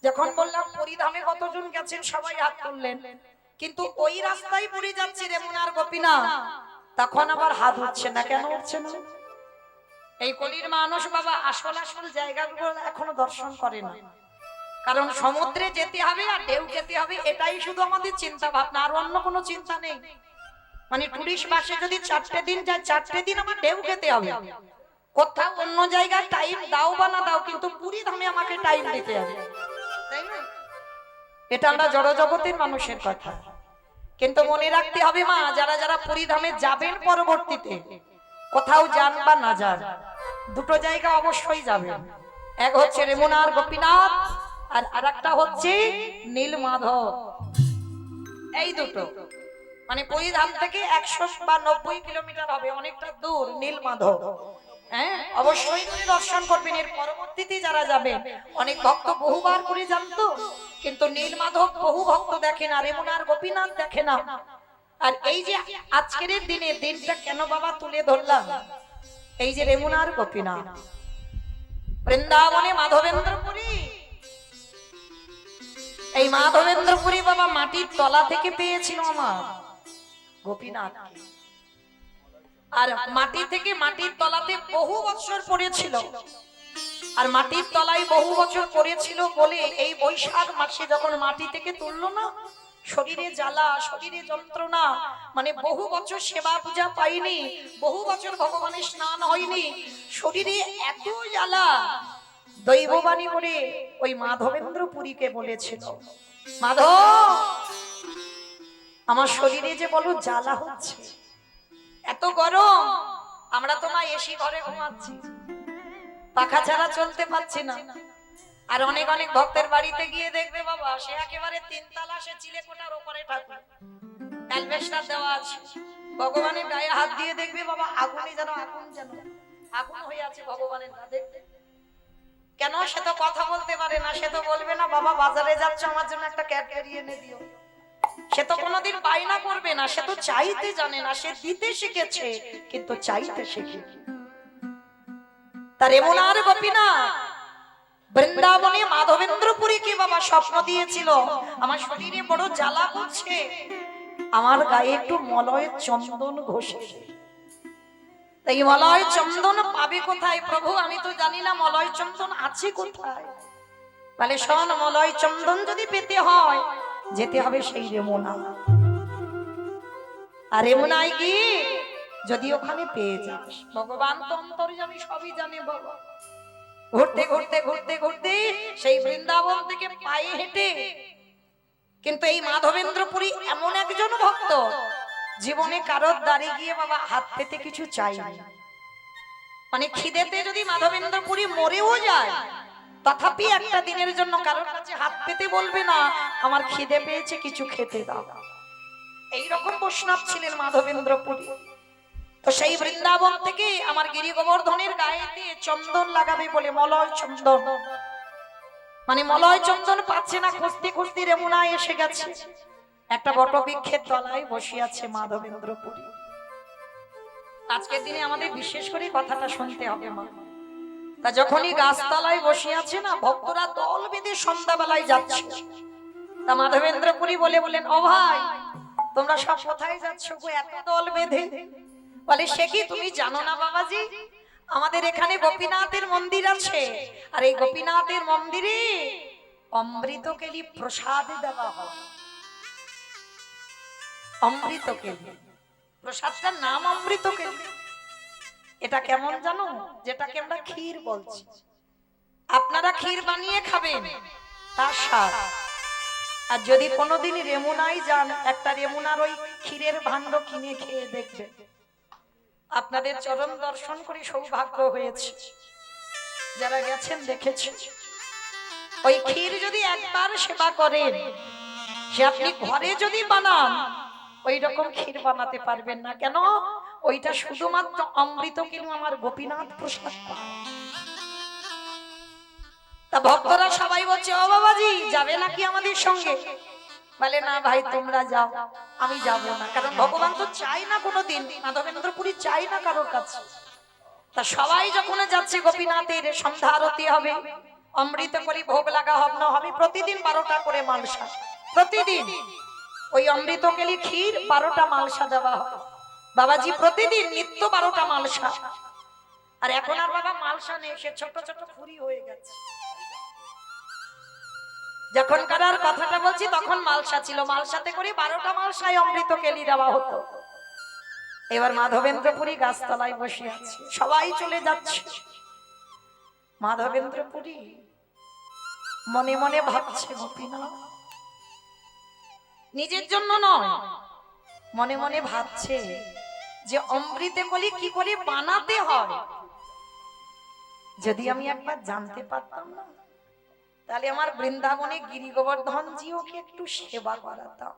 যখন বললাম পরিধামে কতজন গেছেন সবাই হাত তুললেন, কিন্তু ওই রাস্তায় পুরী যাচ্ছে রেমুনার গোপীনাথ, তখন আবার হাত উঠছে না। কেন উঠছে না? এই কলির মানুষ বাবা আসল আসল জায়গাগুলো এখনো দর্শন করে না। কারণ সমুদ্রে যেতে হবে আর ঢেউ খেতে হবে, এটাই শুধু আমাদের চিন্তা ভাবনা, আর অন্য কোনো চিন্তা নেই। মানে টুরিস্ট বাসে যদি 4টে দিন যায়, 4টে দিন আমার ঢেউ খেতে হবে। কোথাও অন্য জায়গায় টাইম দাও বা না দাও, কিন্তু পুরী ধামে আমাকে টাইম দিতে হবে, তাই না? এটা আমরা জড় জগতের মানুষের কথা। কিন্তু মনে রাখতে হবে মা, যারা যারা পুরী ধামে যাবেন পরবর্তীতে, কোথাও যান বা না যান, দুটো জায়গা অবশ্যই যাবেন। এক হচ্ছে রেমুনার গোপীনাথ, আর আরেকটা হচ্ছে নীলমাধব। এই দুটো মানে পুরী ধাম থেকে 100 বা 90 কিলোমিটার হবে, অনেকটা দূর নীলমাধব। হ্যাঁ, অবশ্যই তুমি দর্শন করবেন। এর পরবর্তীতে যারা যাবেন, অনেক ভক্ত বহুবার করে যান তো, কিন্তু নীলমাধব বহু ভক্ত দেখে না, রেমুনার গোপীনাথ দেখে না। আর এই যে আজকের দিনে দিনটা কেন বাবা তুলে ধরলাম, এই যে রেমুনার গোপীনাথ, বৃন্দাবনে মাধবেন্দ্রপুরী, এই মাধবেন্দ্রপুরী বাবা মাটির তলা থেকে পেয়েছিল আমার গোপীনাথ, আর মাটি থেকে মাটির তলাতে বহু বছর পড়েছিল। আর মাটির তলায় বহু বছর পড়েছিল বলে এই বৈশাখ মাসে যখন মাটি থেকে তুললো না, শরীরে জ্বালা, শরীরে যন্ত্রণা, মানে বহু বছর সেবা পূজা পাইনি, বহু বছর ভগবানের স্নান হয়নি, শরীরে এত জ্বালা, দৈববাণী করে ওই মাধবেন্দ্রপুরীকে বলেছিল, মাধব আমার শরীরে যে বলো জ্বালা হচ্ছে, এত গরম, আমরা তো মা এসি ঘরে ঘুমাচ্ছি, পাখা ছাড়া চলতে পারছি না। আর অনেক অনেক ভক্তের বাড়িতে গিয়ে দেখবে বাবা, সে একেবারে 3 তলা, সে চিলেকোঠার উপরে ঠাকুর, অ্যালবেস্টার দেওয়া আছে, ভগবানের গায়ে হাত দিয়ে দেখবে বাবা আগুনে যেন আগুন হয়ে আছে ভগবানের গা। দেখবে কেন? সে তো কথা বলতে পারে না, সে তো বলবে না বাবা বাজারে যাচ্ছ আমার জন্য একটা ক্যাডবেরি এনে দিও, সে তো কোনোদিন বায়না করবে না, সে তো চাইতে জানে না, সে দিতে শিখেছে কিন্তু চাইতে শিখে। তার রেমুনার গোপীনাথ বৃন্দাবনে মাধবেন্দ্রপুরীকে বাবা স্বপ্ন দিয়েছিল, আমার শরীরে বড় জ্বালা করছে, আমার গায়ে একটু মলয় চন্দন ঘষে। তাই মলয় চন্দন পাবে কোথায় প্রভু? আমি তো জানি না মলয় চন্দন আছে কোথায়। তাহলে শোন, মলয় চন্দন যদি পেতে হয় যেতে হবে সেই রেমুনা। আর রেমুনায় গিয়ে যদি ওখানে পেয়ে যাস, ভগবান তো অন্তর্যামী, সবই জানে বাবা। ঘুরতে ঘুরতে ঘুরতে ঘুরতে সেই বৃন্দাবন থেকে পায়ে হেঁটে, কিন্তু এই মাধবেন্দ্রপুরী এমন একজন ভক্ত, জীবনে কারোর দ্বারে গিয়ে বাবা হাত পেতে কিছু চাই, মানে খিদেতে যদি মাধবেন্দ্রপুরী মরেও যায়, তথাপি একটা দিনের জন্য কারোর কাছে হাত পেতে বলবে না আমার খিদে পেয়েছে কিছু খেতে দাও। এইরকম বৈষ্ণব ছিলেন মাধবেন্দ্রপুরী। তো সেই বৃন্দাবন থেকে আমার গিরি গোবর্ধনের গায়েতে চন্দন লাগাবে বলে মলয় চন্দন, মানে মলয় চন্দন পাচ্ছে না, খুঁজতে খুঁজতে রেমুনায় এসে গেছে, একটা বটবৃক্ষের তলায় বসে আছে মাধবেন্দ্রপুরী। আজকের দিনে আমাদের বিশেষ করে কথাটা শুনতে হবে মা। তা যখনই গাছতলায় বসে আছে না, ভক্তরা দল বেঁধে সন্ধ্যাবেলায় যাচ্ছে, তা মাধবেন্দ্রপুরী বলেন ও ভাই তোমরা সব কোথায় যাচ্ছ গো এত দল বেঁধে? বলে সে কি তুমি জানো না বাবাজি, আমাদের এখানে গোপীনাথের মন্দির আছে, আর এই গোপীনাথের মন্দিরে অমৃত কেলি প্রসাদ দেওয়া হয়। অমৃত কেলি প্রসাদটার নাম অমৃত কেলি। এটা কেমন জানো? যেটাকে আমরা ক্ষীর বলছি, আপনারা ক্ষীর বানিয়ে খাবেন তার স্বাদ। আর যদি কোনোদিন রেমুনায় যান, একটা রেমুনার ওই ক্ষীরের ভাণ্ড কিনে খেয়ে দেখবেন, আপনাদের চরণ দর্শন করে সৌভাগ্য হয়েছে, যারা গেছেন দেখেছেন। ওই ক্ষীর যদি একবার সেবা করেন, সে আপনি ঘরে যদি বানান ওই রকম ক্ষীর বানাতে পারবেন না। কেন? ওইটা শুধুমাত্র অমৃত কিনু আমার গোপীনাথ প্রসাদ পায়। তা ভক্তরা সবাই বলছে ও বাবাজি যাবে নাকি আমাদের সঙ্গে? বলে না ভাই তোমরা যাও, আমি যাব না, কারণ ভগবান তো চাই না কোনোদিন, মাধবেন্দ্রপুরী চাই না কারোর কাছে। তা সবাই যখন যাচ্ছে গোপীনাথের সন্ধ্যা আরতি হবে, অমৃত করি ভোগ লাগা হব না হবে প্রতিদিন 12টা করে মালসা, প্রতিদিন ওই অমৃত কেলি ক্ষীর 12টা মালসা দেওয়া হয় বাবাজি, প্রতিদিন নিত্য 12টা মালসা। আর এখন আর বাবা মালসা নেই, সে ছোট ছোট খুরি হয়ে গেছে। যখন কারার কথাটা বলছি তখন মালসা ছিল, মালসাতে করে 12টা মালসায় অমৃত কেলি দেওয়া হতো। এবার মাধবেন্দ্রপুরী গাছতলায় বসে আছে, সবাই চলে যাচ্ছে। মাধবেন্দ্রপুরী মনে মনে ভাবছে গোপীনাথ, নিজের জন্য নয়, মনে মনে ভাবছে যে অমৃতে কলি কি করে বানাতে হয়, যদি আমি একবার জানতে পারতাম না, তাহলে আমার বৃন্দাবনে গিরি গোবর্ধন জিওকে একটু সেবা করাতাম।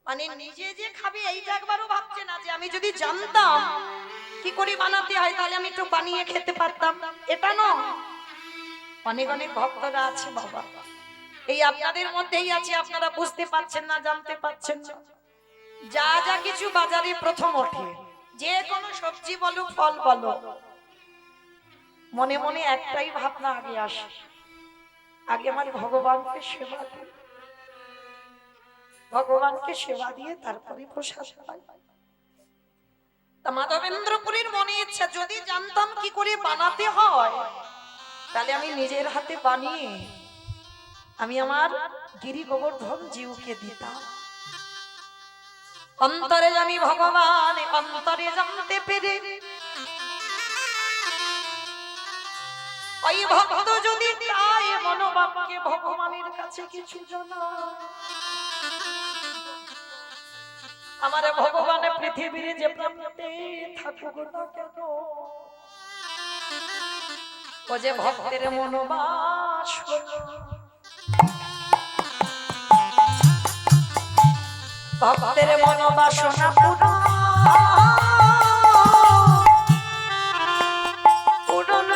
মানে নিজে যে খাবে এইটা একবারও ভাবছে না যে আমি যদি জানতাম কি করে বানাতে হয় তাহলে আমি একটু বানিয়ে খেতে পারতাম, এটা নয়। অনেক অনেক ভক্তরা আছে বাবা, এই আপনাদের মধ্যেই আছে, আপনারা বুঝতে পারছেন না, জানতে পারছেন না। যা যা কিছু বাজারে প্রথম ওঠে, যে কোনো সবজি বলো ফল বলো, মনে মনে একটাই ভাবনা আগে আসে, আগে আমার ভগবানকে সেবা দিই, ভগবানকে সেবা দিয়ে তারপরে প্রসাদ পাই। তা মাধবেন্দ্রপুরীর মনে ইচ্ছা, যদি জানতাম কি করে বানাতে হয় তাহলে আমি নিজের হাতে বানিয়ে আমি আমার গিরি গোবর্ধন জিউকে দিতাম। অন্তরে জানি ভগবান, অন্তরে জানতে পেরে ওই ভক্ত যদি চায় মনোবাক্যে ভগবানের কাছে কিছু জানায়, আমার ভগবান পৃথিবীর যে প্রান্তে থাকুক না কেন, ও যে ভক্তের মনোবাস, ভক্তের মনোবাসনা পুরা পূরণ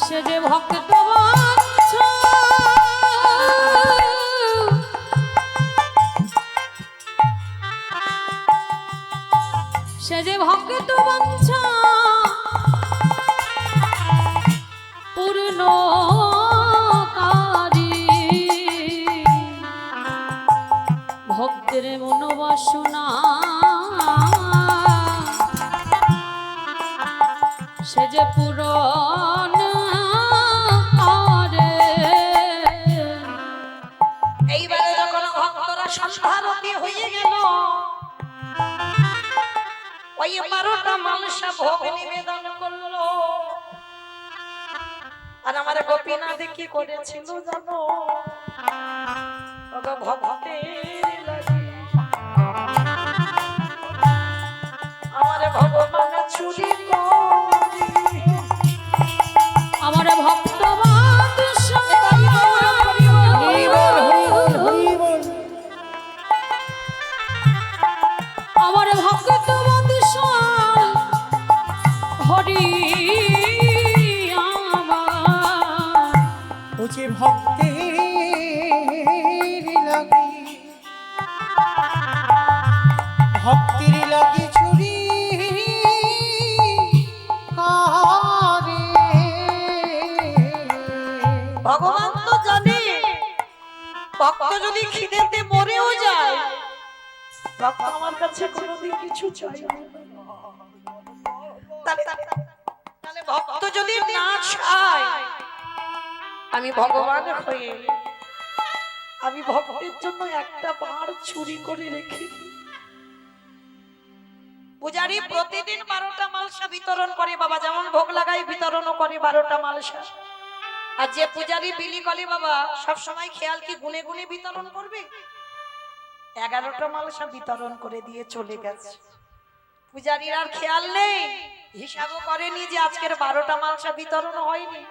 সে যে ভক্ত বাঞ্ছ, সে যে ভক্ত বাঞ্ছ পূর্ণকারী, ভক্তের মনোবাসনা সে যে পূরণ করে। এইবারে যখন ভক্তরা সন্ধ্যারতি হয়ে গেল, ওই 12টা মালসা ভোগ নিবেদন করলো। আর আমার গোপীনাথ কি করেছিল জানো, ভক্তের লাগি আমার ভগবান চুরি করি, আমার ভক্ত আমার ভক্ত হরি আমার যে ভক্তের লাগি, ভক্তির লাগি ছুরি কারে। ভগবান তো জানে ভক্ত যদি খিদেতে মরেও যায়, ভক্ত আমার কাছে কোনোদিন কিছু চাই না। তাহলে ভক্ত যদি না চায়, আমি ভগবান হয়ে আমি ভক্তের জন্য একটা বার চুরি করে রেখে দিই। পূজারি প্রতিদিন 12টা মালসা বিতরণ করে বাবা, যেমন ভোগ লাগাই বিতরণও করে 12টা মালসা। আর যে পূজারি বিলি করে বাবা, সব সময় খেয়াল কি গুনে গুনে বিতরণ করবে? 11টা মালসা বিতরণ করে দিয়ে চলে গেছে। পূজারির আর খেয়াল নেই, হিসাবও করেনি যে আজকের 12টা মালসা বিতরণ হয়নি।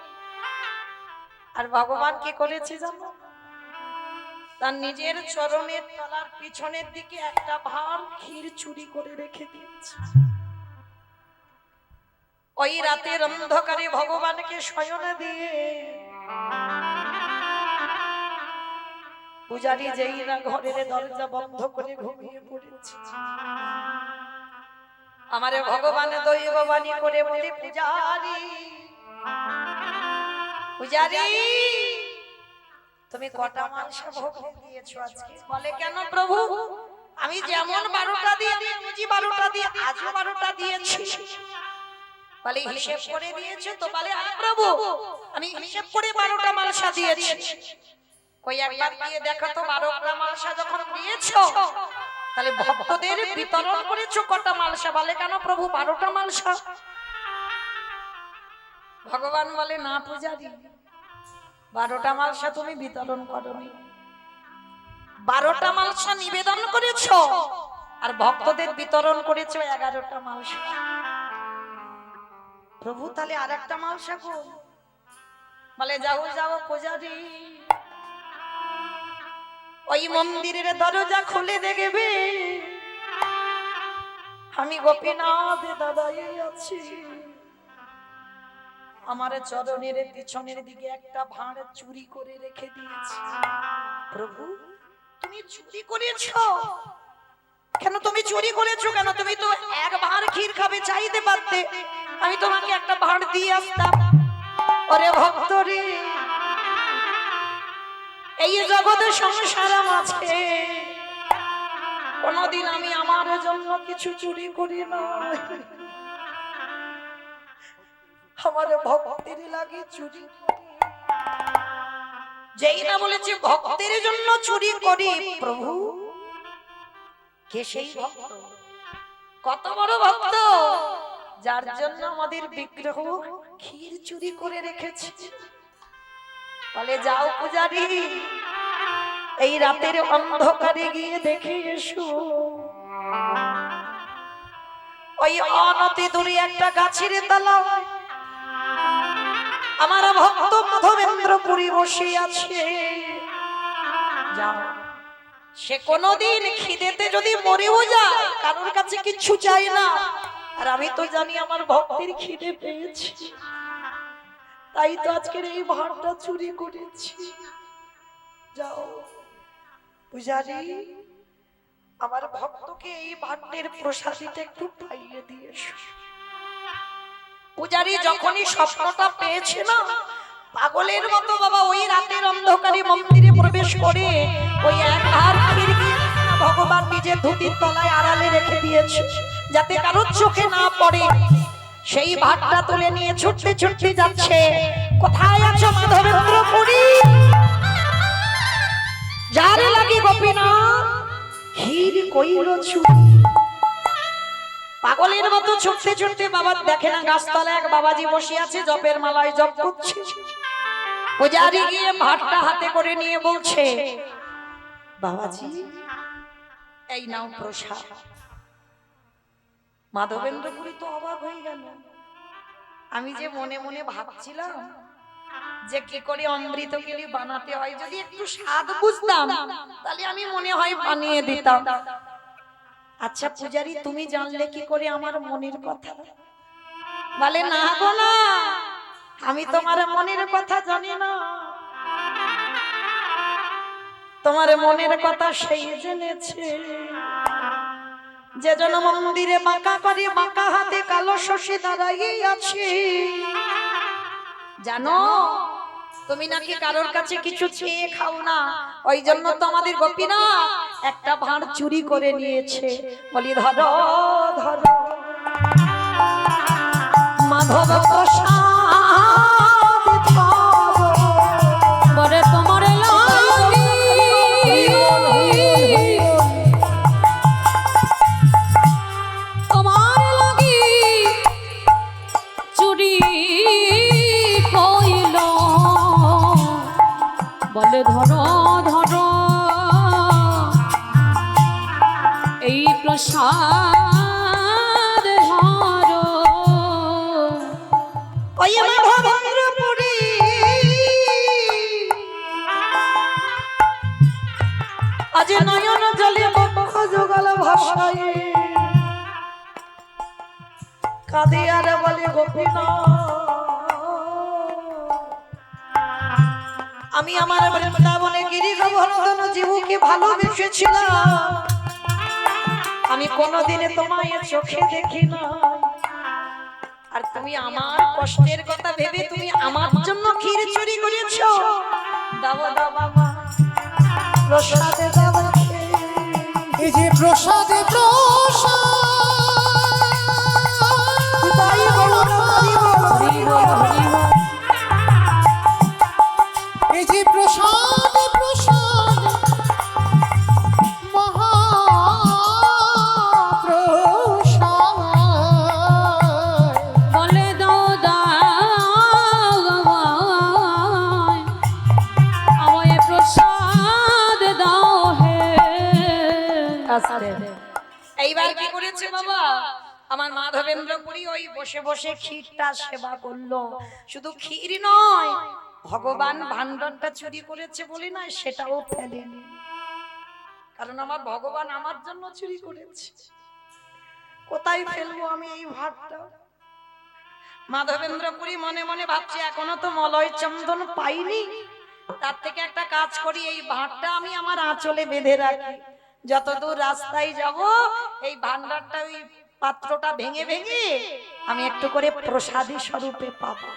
আর ভগবান কি করেছে জানো, তার নিজের চরণের তলার পিছনের দিকে একটা ভাঁড় ক্ষীর চুরি করে রেখে দিয়েছে। ওই রাতের অন্ধকারে ভগবানকে শয়ন দিয়ে পূজারি যেই না ঘরের দরজা বন্ধ করে ঘুমিয়ে পড়েছে, আমারে ভগবান দৈববাণী করে বলে পূজারি পূজারি তুমি কটা মাংস ভোগ দিয়েছো আজকে? বলে কেন প্রভু, আমি যেমন 12টা দিয়ে দিয়েছি 12টা দিয়ে আজও 12টা দিয়েছি। বলে হিসেব করে দিয়েছো তো? বলে হ্যাঁ প্রভু, আমি হিসেব করে 12টা মাংস দিয়েছি। কই একবার দিয়ে দেখো তো 12টা মাংস যখন দিয়েছো তাহলে ভক্তদের বিতরণ করেছো কটা মাংস? বলে কেন প্রভু 12টা মাংস। ভগবান বলে না পূজারি, 12টা মাংস তুমি বিতরণ করোনি, 12টা মাংস নিবেদন করেছো আর ভক্তদের বিতরণ করেছো 11টা মাংস। প্রভু তাহলে আর একটা মাংস গো? বলে যাও যাও পূজারি, ওই মন্দিরের দরজা খুলে দেখবে আমি গোপীনাথ দাদাই আছি। আমার চরণের পিছনের দিকে একটা ভাঁড় চুরি করে রেখে দিয়েছি। প্রভু তুমি চুরি করেছো কেন? তুমি চুরি করেছো কেন? তুমি তো এক ভাঁড় ক্ষীর খাবে, চাইতে পারতে, আমি তোমাকে একটা ভাঁড় দিয়ে আসতাম। ওরে ভক্ত রে, এই জগতে সংসার আছে, কোনদিন আমি আমার জন্য কিছু চুরি করি না। আমার ভক্তের লাগে চুরি করি। যেই না বলেছে ভক্তের জন্য চুরি করি, প্রভু কে সেই ভক্ত? কত বড় ভক্ত যার জন্য আমাদের বিগ্রহ ক্ষীর চুরি করে রেখেছে। বলে যাও পূজারি, এই রাতের অন্ধকারে গিয়ে দেখে এসো ওই অনতি দূরে একটা গাছের তলায় আমার ভক্ত মাধবেন্দ্র পুরী বসে আছে। যাও, সে কোনদিন খিদেতে যদি মরেও যায় কারোর কাছে কিচ্ছু চাই না, আর আমি তো জানি আমার ভক্তের খিদে পেয়েছি, তাই তো আজকের এই ভাঁড়টা চুরি করেছি। যাও পূজারি, আমার ভক্তকে এই ভাণ্ডের প্রসাদীটা একটু পাইয়ে দিয়ে এসো। পূজারি যখনই স্বপ্নটা পেয়েছে না, পাগলের মতো বাবা ওই রাতের অন্ধকারে মন্দিরে প্রবেশ করে ওই এক ভাঁড় ক্ষীর দিয়ে ভগবান নিজের ধুতির তলায় আড়ালে রেখে দিয়েছে যাতে কারোর চোখে না পড়ে। সেই ভাতটা তুলে নিয়ে ছুটতে ছুটতে যাচ্ছে। কোথায় আছো মাধবেন্দ্র পুরী? যারে লাগি গোপীনাথ ক্ষীর কইল চুরি। পাগলের মতো ছুটতে ছুটতে বাবা দেখে না গাছতলায় এক বাবাজি বসে আছে, জপের মালায় জপ করছে। পূজারি গিয়ে ভাতটা হাতে করে নিয়ে বলছে, বাবাজি এই নাও প্রসাদ। মাধবেন্দ্র পুরী তো অবাক হয়ে গেল। আমি যে মনে মনে ভাবছিলাম যে কি করে অমৃত কেলি বানাতে হয়, যদি একটু স্বাদ বুঝতাম তাহলে আমি মনে হয় বানিয়ে দিতাম। আচ্ছা পূজারি, তুমি জানলে কি করে আমার মনের কথা? বলে না গো না, আমি তোমার মনের কথা জানি না, তোমার মনের কথা সেই জেনেছে যে জন মন্দিরে বাঁকা করে বাঁকা হাতে কালো শশী দাঁড়াই আছে। জানো তুমি নাকি কারোর কাছে কিছু চেয়ে খাও না, ওই জন্য তো আমাদের গোপীনাথ একটা ভাঁড় চুরি করে নিয়েছে। বলি ধরো ধরো মাধব প্রসাদ বরে তোমার লাগি তোমার লাগি চুরি কইল। বলে ধরো ধরো এই প্রসাদ ধরো। ওই মাধবেন্দ্র পুরী আজ নয়ন জলে বক্ষ যুগল ভাষায় কাঁদে আর বলে গোপীনাথ, আমি আমার বৃন্দাবনে গিরি গোবর্ধন জীবকে ভালোবেসেছিলাম, আমি কোনোদিনে তোমায় চোখে দেখি না, আর তুমি আমার কষ্টের কথা ভেবে তুমি আমার জন্য ক্ষীর চুরি করেছো। দাও দাও বাবা, প্রসাদে দাও। এই যে প্রসাদে তাই বলো না, তাই বলো। হরি বল হরি বল। এই যে প্রসাদে মহাপ্রসাদ বলে দাও দাও আমায় প্রসাদ দাও হে। এইবার কি করেছে বাবা, আমার মাধবেন্দ্রপুরী ওই বসে বসে ক্ষীরটা সেবা করলো। শুধু ক্ষীর নয়, ভগবান ভান্ডারটা চুরি করেছে বলি না, সেটাও ফেলেনি, কারণ আমার ভগবান আমার জন্য চুরি করেছে। কোথায় ফেলবো আমি এই ভাতটা? মাধবেন্দ্রপুরী মনে মনে ভাবছে এখনো তো মলয় চন্দন পাইনি, তার থেকে একটা কাজ করি, এই ভাতটা আমি আমার আঁচলে বেঁধে রাখি, যতদূর রাস্তায় যাব এই ভান্ডারটা ওই পাত্রটা ভেঙে ভেঙে আমি একটু করে প্রসাদী স্বরূপে পাবো।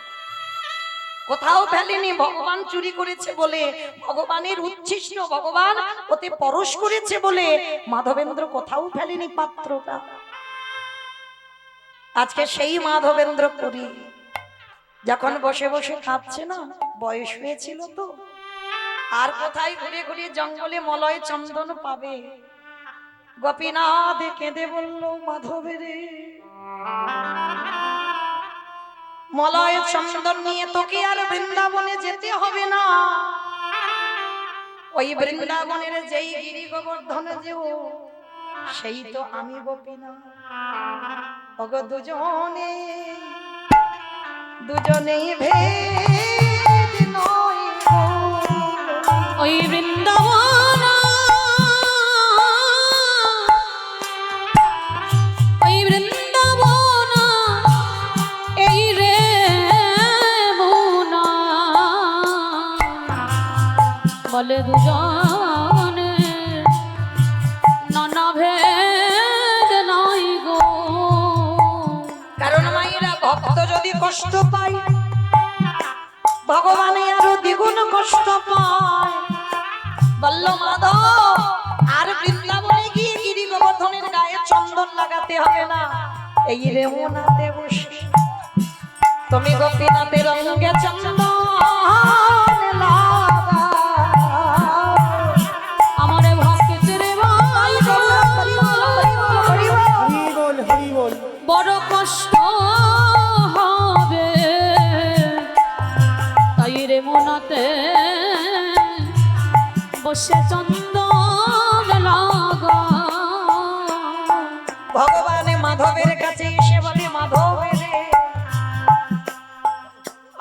কোথাও ফেলেনি, ভগবান চুরি করেছে বলে, ভগবানের উচ্ছিষ্ট, ভগবান ওতে পরশ করেছে বলে মাধবেন্দ্র কোথাও ফেলেনি পাত্রটা। আজকে সেই মাধবেন্দ্রপুরী যখন বসে বসে খাচ্ছে না, বয়স হয়েছিল তো, আর কোথায় ঘুরে ঘুরে জঙ্গলে মলয় চন্দন পাবে। গোপীনাথ কেঁদে বলল, মাধবেরে মলয় চন্দন নিয়ে তোকে আর বৃন্দাবনে যেতে হবে না, ওই বৃন্দাবনের যেই গিরি গোবর্ধনে যেও সেই তো আমি গোপীনাথ। ওগো দুজনেই ভেদ নয় গো। ওই বৃন্দাবন ওই বৃন্দাবন এই রে মুনা বলে দুজনে নানা ভেদ নাই গো। কারণ মায়েরা ভক্ত যদি কষ্ট পায়, ভগবান আরো দ্বিগুণ কষ্ট পায়। বলল মাধব, আর বৃন্দাবনে গিয়ে গিরি গোবর্ধনের গায়ে চন্দন লাগাতে হবে না, এই রেমুনাতে বসে তুমি গোপীনাথের অঙ্গে চন্দন লাগাও। আমার ভক্তের ভাই হরি বল হরি বল। বড় কষ্ট হবে, তাই রে মনাতে বসে চন্দন লাগা। ভগবান মাধবের কাছে এসে বলে, মাধবের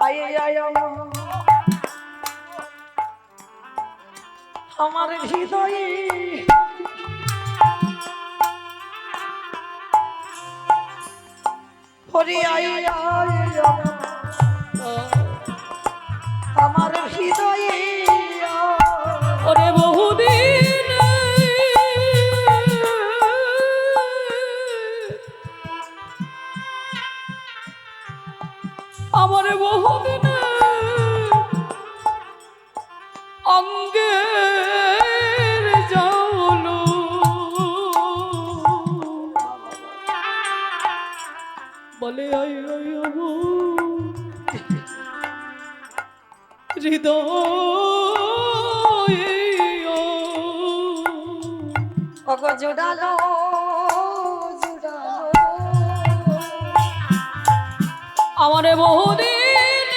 আয় আয় আমার হৃদয়ে হরি আয় আয় আমার হৃদয়ে ওরে বহুদিন আমার বহুদিন অঙ্গের জালো বলে আয় আয় হৃদয় ওগো জোড়ালো আমার বহুদিন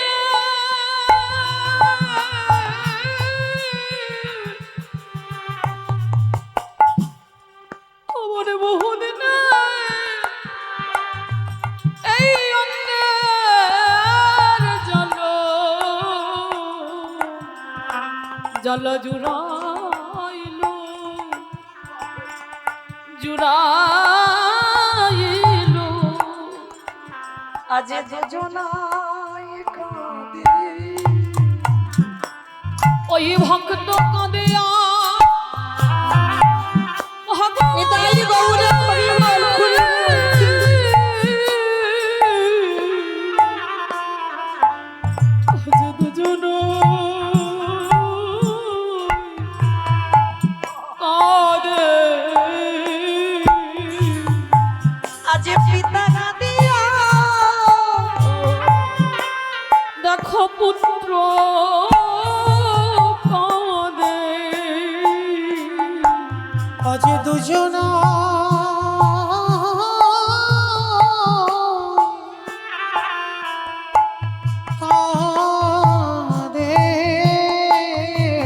আমার বহুদিন এই অন্যের জল জুড়াইল জুড়াইল আজ দুজনায় কাঁদে ওই ভক্ত কাঁদে এটাই গৌর মাত্র কাঁদে আজ দুজনা কাঁদে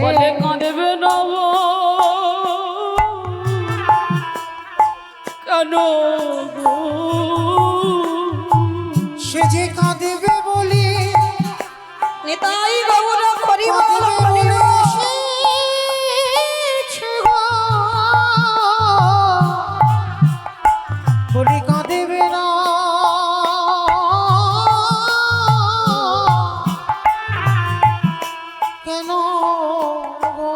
বলে কাঁদবে না গো, কেন গো? সে যে কাঁদবে বলে নিতাই গৌর হরি বল কাঁদবে হরি বলে বল। এসেছে গো। বলে কাঁদবে না কেন গো?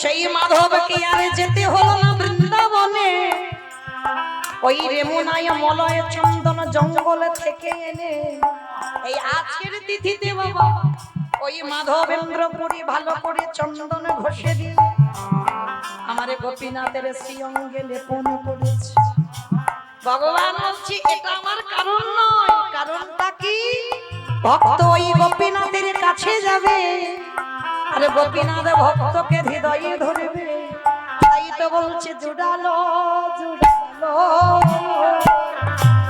সেই মাধবকে আর যেতে হলো না বৃন্দাবনে, ওই রেমুনায় মলয় চন্দন জঙ্গল থেকে এনে এই আজকের তিথিতে বাবা ওই মাধবেন্দ্রপুরী ভালো করে চন্দন ঘষে দিয়ে আমার গোপীনাথের শ্রীঅঙ্গে লেপন করেছে। ভগবান বলছি এটা আমার কারণ নয়, কারণটা কি? ভক্ত ওই গোপীনাথের কাছে যাবে আর গোপীনাথ ভক্তকে হৃদয়ে ধরবে, তাই তো বলছে জুড়ালো জুড়ালো।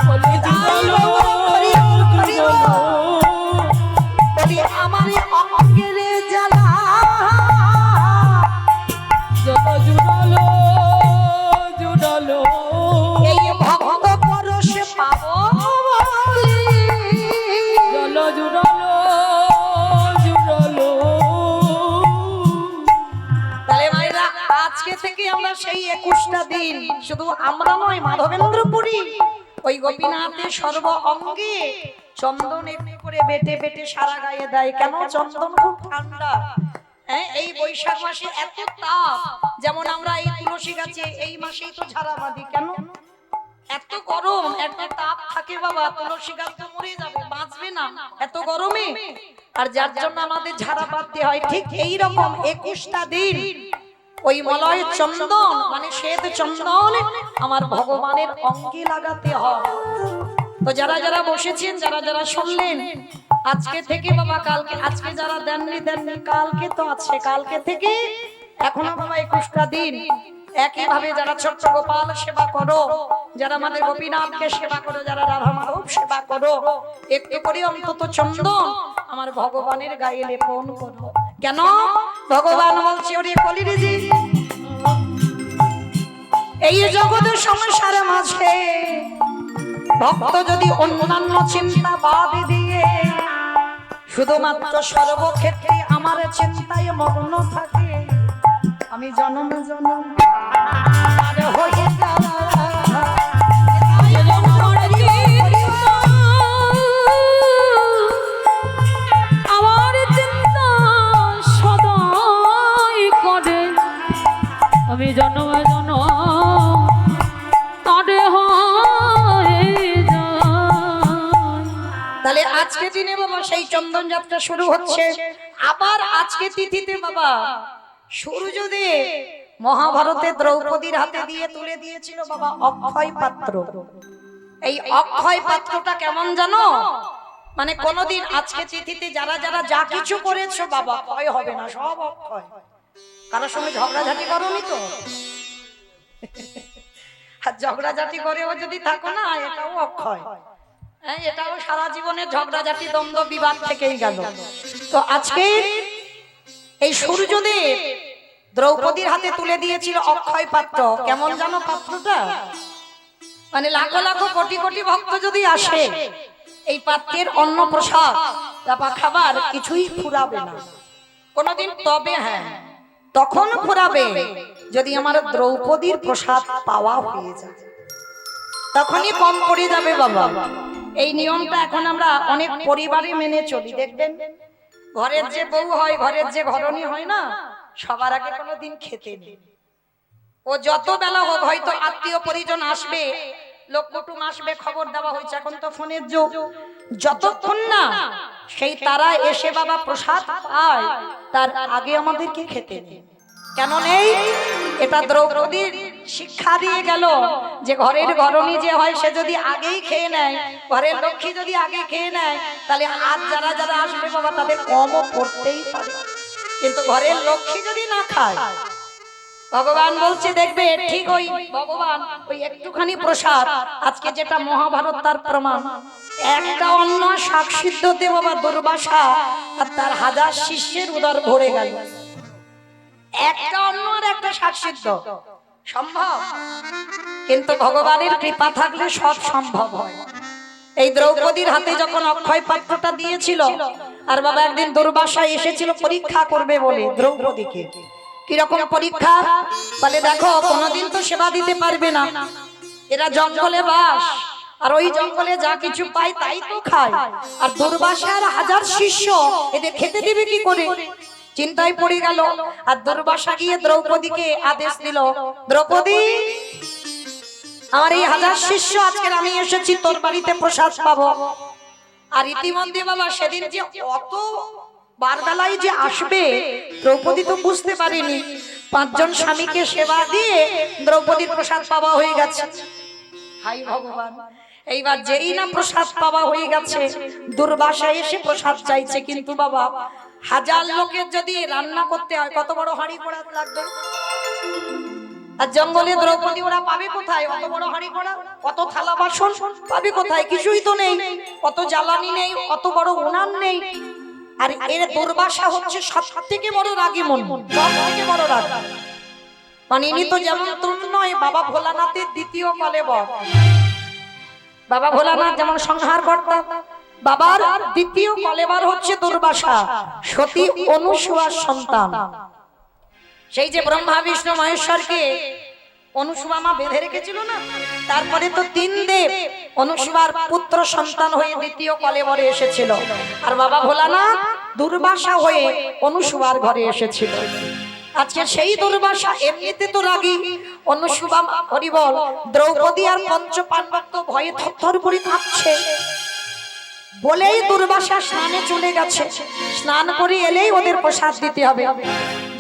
বলে জুড়ালো, জুড়ালো, বলি আমার অঙ্গের জ্বালা যত জুড়ালো, জুড়ালো, এই ভক্ত পরশে পাবো বলি। জল জুড়ালো, জুড়ালো। তাহলে ভাইরা আজকে থেকে আমরা সেই 21টা দিন শুধু আমরা নয়, মাধবেন্দ্রপুরী ওই গোপীনাথের সর্ব অঙ্গে চন্দন একটু করে বেটে বেটে সারা গায়ে দেয়। কেন? চন্দন খুব ঠান্ডা। হ্যাঁ, এই বৈশাখ মাসে এত তাপ, যেমন আমরা এই তুলসী গাছে এই মাসেই তো ঝাড়া বাঁধি। কেন? এত গরম, এত তাপ থাকে বাবা, তুলসী গাছ তো মরে যাবে, বাঁচবে না এত গরমে। আর যার জন্য আমাদের ঝাড়া বাঁধতে হয়। ঠিক এই রকম 21টা দিন ওই মলয় চন্দন মানে শ্বেত চন্দন আমার ভগবানের অঙ্গে লাগাতে হয়। তো যারা যারা বসেছেন, যারা যারা শুনলেন, আজকে থেকে বাবা কালকে, আজকে যারা দেননি দেননি কালকে তো আছে, কালকে থেকে এখনো বাবা 21টা দিন একইভাবে যারা ছোট্ট গোপাল সেবা করো, যারা আমাদের গোপীনাথকে সেবা করো, যারা রাধা মাধব সেবা করো, একটু করে অন্তত চন্দন আমার ভগবানের গায়ে লেপন করো। কেন? ভগবান বলছে ওরে কলিরেজি এই জগৎ সংসার মাঝে ভক্ত যদি অন্যান্য চিন্তা বাদ দিয়ে শুধুমাত্র সর্বক্ষেত্রে আমার চিন্তায় মগ্ন থাকে, আমি জনম জনম আর হয়ে আমার চিন্তা সদাই করে, আমি জন্ম জন্ম তারে হয়ে যায়। তাহলে আজকে দিনে বাবা সেই চন্দন যাত্রা শুরু হচ্ছে। আবার আজকে তিথিতে বাবা সূর্যদেব মহাভারতে দ্রৌপদীর হাতে দিয়ে তুলে দিয়েছিল বাবা অক্ষয় পাত্র। এই অক্ষয় পাত্রটা কেমন জানো? মানে কোনদিন আজকে তিথিতে যারা যারা যা কিছু করেছো বাবা ক্ষয় হবে না, সব অক্ষয়। কারোর সঙ্গে ঝগড়াঝাটি করোনি তো? আর ঝগড়াঝাটি করেও যদি থাকো না, এটাও অক্ষয়। হ্যাঁ, এটাও সারা জীবনের ঝগড়াঝাটি দ্বন্দ্ব বিবাদ থেকেই গেল। তো আজকে এই সূর্যদেব দ্রৌপদীর হাতে তুলে দিয়েছিল অক্ষয় পাত্র। কেমন জানো পাত্রটা? মানে লাখো লাখো কোটি কোটি ভক্ত যদি আসে, এই পাত্রের অন্ন প্রসাদ বা খাবার কিছুই ফুরাবে না কোনদিন। তবে হ্যাঁ, তখন ফুরাবে যদি আমার দ্রৌপদীর প্রসাদ পাওয়া হয়ে যায়, তখনই কম পড়ে যাবে বাবা। এই নিয়মটা এখন আমরা অনেক পরিবারে মেনে চলি। দেখবেন ঘরের যে বউ হয়, ঘরের যে ঘরণী হয় না, সবার আগে কোনোদিন খেতে নেই। ও যত বেলা হোক, হয়তো আত্মীয় পরিজন আসবে, লোক কুটুম আসবে, খবর দেওয়া হয়েছে, এখন তো ফোনের যুগ, যতক্ষণ না সেই তারা এসে বাবা প্রসাদ পায় তার আগে আমাদেরকে খেতে নেই। কেন নেই? এটা দ্রৌপদীর শিক্ষা দিয়ে গেল যে ঘরের ঘরণী যে হয় সে যদি আগেই খেয়ে নেয়, ঘরের লক্ষ্মী যদি আগে খেয়ে নেয়, তাহলে আজ যারা যারা আসবে বাবা তাদের কমও পড়তেই পারে। কিন্তু ঘরের লক্ষ্মী যদি না খায়, ভগবান বলছে দেখবে ঠিক ওই ভগবান ওই একটুখানি প্রসাদ, আজকে যেটা মহাভারত তার প্রমাণ, একটা অন্ন শাক সিদ্ধতে বাবা দুর্বাসা আর তার 1000 শিষ্যের উদর ভরে গেল। একটা অন্ন আর একটা শাক সিদ্ধ সম্ভব? কিন্তু ভগবানের কৃপা থাকলে সব সম্ভব হয়। এই দ্রৌপদীর হাতে যখন অক্ষয় পাত্রটা দিয়েছিল, আর বাবা একদিন দুর্বাসা এসেছিল পরীক্ষা করবে বলে দ্রৌপদীকে। কিরকম পরীক্ষা? বলে দেখো কোনোদিন তো সেবা দিতে পারবে না, এরা জঙ্গলে বাস, আর ওই জঙ্গলে যা কিছু পায় তাই তো খায়, আর দুর্বাসার 1000 শিষ্য, এদের খেতে দিবে কি করে? চিন্তায় পড়ে গেল। আর দুর্বাসা গিয়ে দ্রৌপদীকে আদেশ দিল, দ্রৌপদী আমার এই 1000 শিষ্য আজকে আমি এসেছি তোর বাড়িতে প্রসাদ পাবো। আর ইতিমধ্যে বাবা সেদিন যে অত বারবেলায় যে আসবে দ্রৌপদী তো বুঝতে পারেনি, 5 জন স্বামীকে সেবা দিয়ে দ্রৌপদীর প্রসাদ পাওয়া হয়ে গেছে। হাই ভগবান, এইবার যেই না প্রসাদ পাওয়া হয়ে গেছে, দুর্বাসা এসে প্রসাদ চাইছে। কিন্তু বাবা 1000 লোকের যদি রান্না করতে হয় কত বড় হাঁড়ি কড়া লাগবে? আর জঙ্গলে দ্রৌপদী ওরা পাবে কোথায় অত বড় হাঁড়ি কড়া? কত থালা বাসন পাবে কোথায়? কিছুই তো নেই, কত জ্বালানি নেই, অত বড় উনান নেই। আর এর দুর্বাসা হচ্ছে সবথেকে বড় রাগী মন, সবথেকে বড় রাগ। মানে ইনি তো যেমন তরুণ নয়, বাবা ভোলানাথের দ্বিতীয় কলেবর। বাবা ভোলানাথ যেমন সংহার কর্তা, বাবার দ্বিতীয় কলেবর হচ্ছে দুর্বাসা, সতী অনুসুয়ার সন্তান। সেই যে ব্রহ্মা বিষ্ণু মহেশ্বরকে অনুসুয়া মা বেঁধে রেখেছিল না, তারপরে তো 3 দেব অনুসুয়ার পুত্র সন্তান হয়ে দ্বিতীয় কলেবরে এসেছিল। আর বাবা ভোলানাথ দুর্বাসা হয়ে অনুসুয়ার ঘরে এসেছিল। আজকে সেই দুর্বাসা এমনিতে তো রাগী, অনুসুয়া হরিবল দ্রৌপদী আর পঞ্চ পাণ্ডব তো ভয়ে থরথর করে কাঁপছে বলেই দুর্বাসা স্নানে চলে গেছে। স্নান করে এলেই ওদের প্রসাদ দিতে হবে,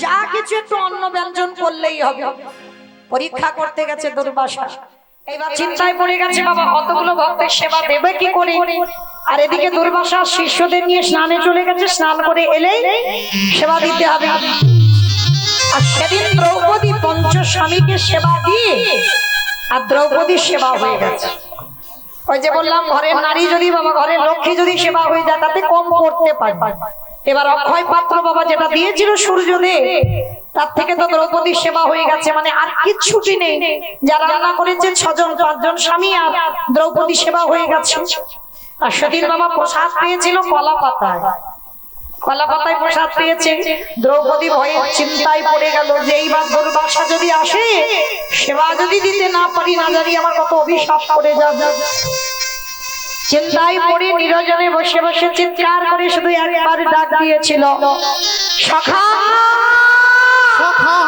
যা কিছু একটু অন্ন ব্যঞ্জন করলেই হবে। পরীক্ষা করতে গেছে দুর্বাসা, এবার চিন্তায় পড়ে গেছে বাবা কতগুলো ভক্তের সেবা দেবে কি করে। আর এদিকে দুর্বাসা শিষ্যদের নিয়ে স্নানে চলে গেছে, স্নান করে এলেই সেবা দিতে হবে। আর সেদিন দ্রৌপদী পঞ্চস্বামীকে সেবা দিয়ে আর দ্রৌপদীর সেবা হয়ে গেছে। ওই যে বললাম ঘরের নারী যদি বাবা ঘরের লক্ষ্মী যদি সেবা হয়ে যায় তাতে কম করতে পারবে। এবার অক্ষয় পাত্র বাবা যেটা দিয়েছিল সূর্যদেব, তার থেকে তো দ্রৌপদীর সেবা হয়ে গেছে, মানে আর কিচ্ছুটি নেই। যারা রান্না করেছে 6 জন 5 জন স্বামী, আর দ্রৌপদী সেবা হয়ে গেছে। আর সেদিন বাবা প্রসাদ পেয়েছিল কলা পাতায়, কলা পাতায় প্রসাদ পেয়েছে। দ্রৌপদী ভয়ে চিন্তায় পড়ে গেল যে এইবার দুর্বাসা যদি আসে, সেবা যদি দিতে না পারি, না জানি আমার কত অভিশাপ করে যাবে। চিন্তায় পড়ে নিরজনে বসে বসে চিৎকার করে শুধু একবার ডাক দিয়েছিল, সখা সখা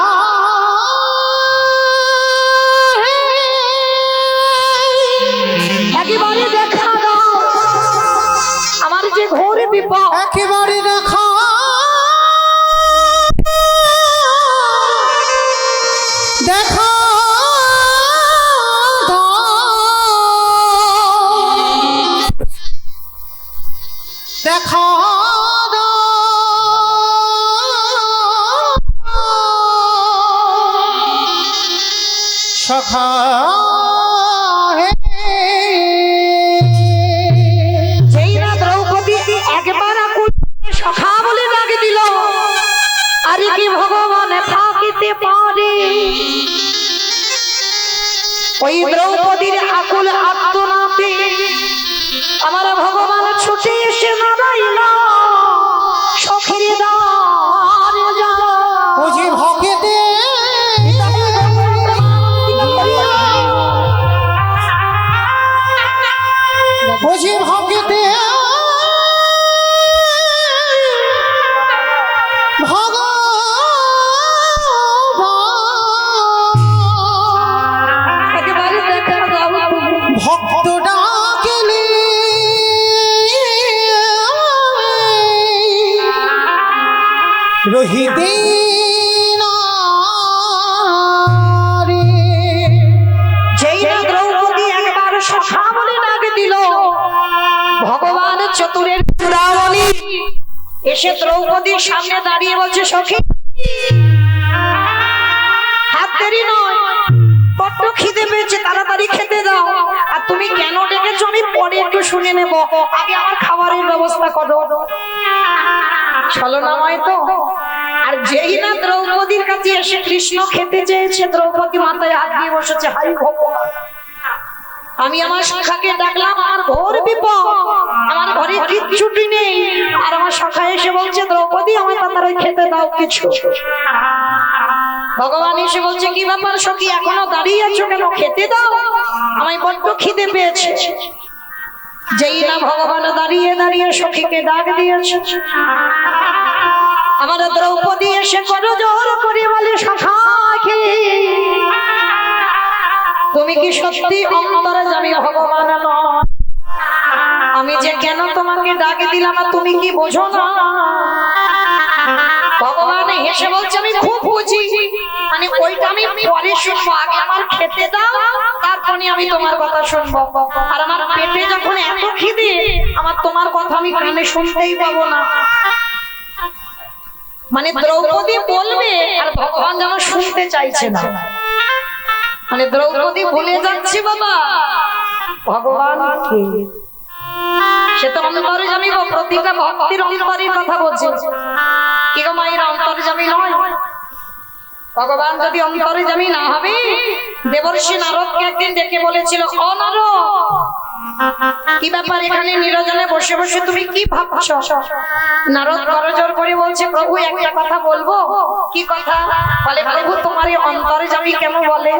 একেবারে দেখা দাও, আমার যে ঘোর বিপদ একেবারে দেখা দেখা দেখা সখা যেই না দ্রৌপদী একবার আকুল সখা বলে ডাক দিল, আরে কি ভগবান থাকিতে পারে? ওই দ্রৌপদীর আকুল আত্মনাতে আমার ভগবান ছুটে এসে দাঁড়াইল সখীর দ্বারে যা। বুঝি ভকেতে বুঝি ভকেতে একেবারে দেখা দাও তুমি। ভক্ত ডাকিলে রহিতে না রে। এসে দ্রৌপদীর সামনে দাঁড়িয়ে বলছে, সখী হাত দেরি নয়, বড্ড খিদে পেয়েছে, তাড়াতাড়ি খেতে দাও। আর তুমি কেন ডেকেছো আমি পরে একটু শুনে নেব, আগে আমার খাবারের ব্যবস্থা করো। ছলনাময় তো। আর যেই না দ্রৌপদীর কাছে এসে কৃষ্ণ খেতে চেয়েছে, দ্রৌপদী মাথায় হাত দিয়ে বসেছে, হাই ভগবান, আমি আমার সখাকে ডাকলাম, আমার ঘোর বিপদ, আমার ঘরে কিচ্ছুটি নেই। আর আমার সখা এসে বলছে, দ্রৌপদী আমার তাড়াতাড়ি খেতে দাও কিছু। ভগবান এসে বলছে, কি ব্যাপার সখী, এখনো দাঁড়িয়ে আছো কেন, খেতে দাও, আমায় বড্ড খিদে পেয়েছে। যেই না ভগবান দাঁড়িয়ে দাঁড়িয়ে সখীকে ডাক দিয়েছে, আমার দ্রৌপদী এসে করো জোর করে বলে, সখাকে তুমি কি সত্যি অন্তরে যাবি ভগবান নয়? আমি যে কেন তোমাকে ডাক দিলাম তুমি কি বোঝো না? ভগবান হেসে বলছে, আমি খুব বুঝি, মানে ওইটা আমি পরে শুনবো, আগে আমার খেতে দাও, তারপরে আমি তোমার কথা শুনবো। আর আমার পেটে যখন এত খিদে, আমার তোমার কথা আমি কানে শুনতেই পাবো না। মানে দ্রৌপদী বলবে আর ভগবান যেন শুনতে চাইছে না, মানে দ্রৌপদী ভুলে যাচ্ছে বাবা ভগবান কে। সে তো অন্তর্যামী, প্রতিটা ভক্তির অন্তরের কথা বলছে। কি গো মায়ের অন্তর্যামী নয়? ভগবান যদি অন্তর্যামী না হবে, দেবর্ষি নারদকে একদিন ডেকে বলেছিল, ও নারদ, কি ব্যাপার এখানে নিরজনে বসে বসে তুমি কি ভাবছ? নারদ করজোর করে বলছে, প্রভু একটা কথা বলবো। কি কথা? বলে, প্রভু তোমার এই অন্তর্যামী কেন বলে?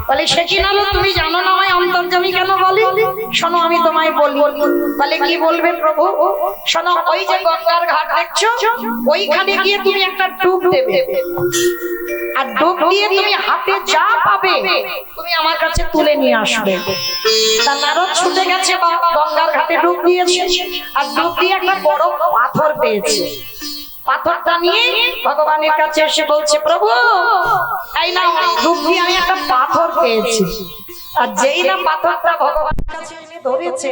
বলে, সে কি নারদ, তুমি জানো না আমায় অন্তর্যামী কেন বলে? শোনো আমি তোমায় বলি। বলে, কি বলবে প্রভু? শোনো, ওই যে গঙ্গার ঘাট দেখছো, ওইখানে গিয়ে তুমি একটা ডুব দেবে, আর ডুব দিয়ে তুমি হাতে যা পাবে তুমি আমার কাছে তুলে নিয়ে আসবে। তার নারদ ছুটে গেছে, গঙ্গার ঘাটে ডুব দিয়েছে, আর ডুব দিয়ে একটা বড় পাথর পেয়েছে। পাথরটা নিয়ে ভগবানের কাছে এসে বলছে, প্রভু এই না, ডুব দিয়ে আমি একটা পাথর পেয়েছি। আর যেই না পাথরটা ভগবানের কাছে এনে ধরেছে,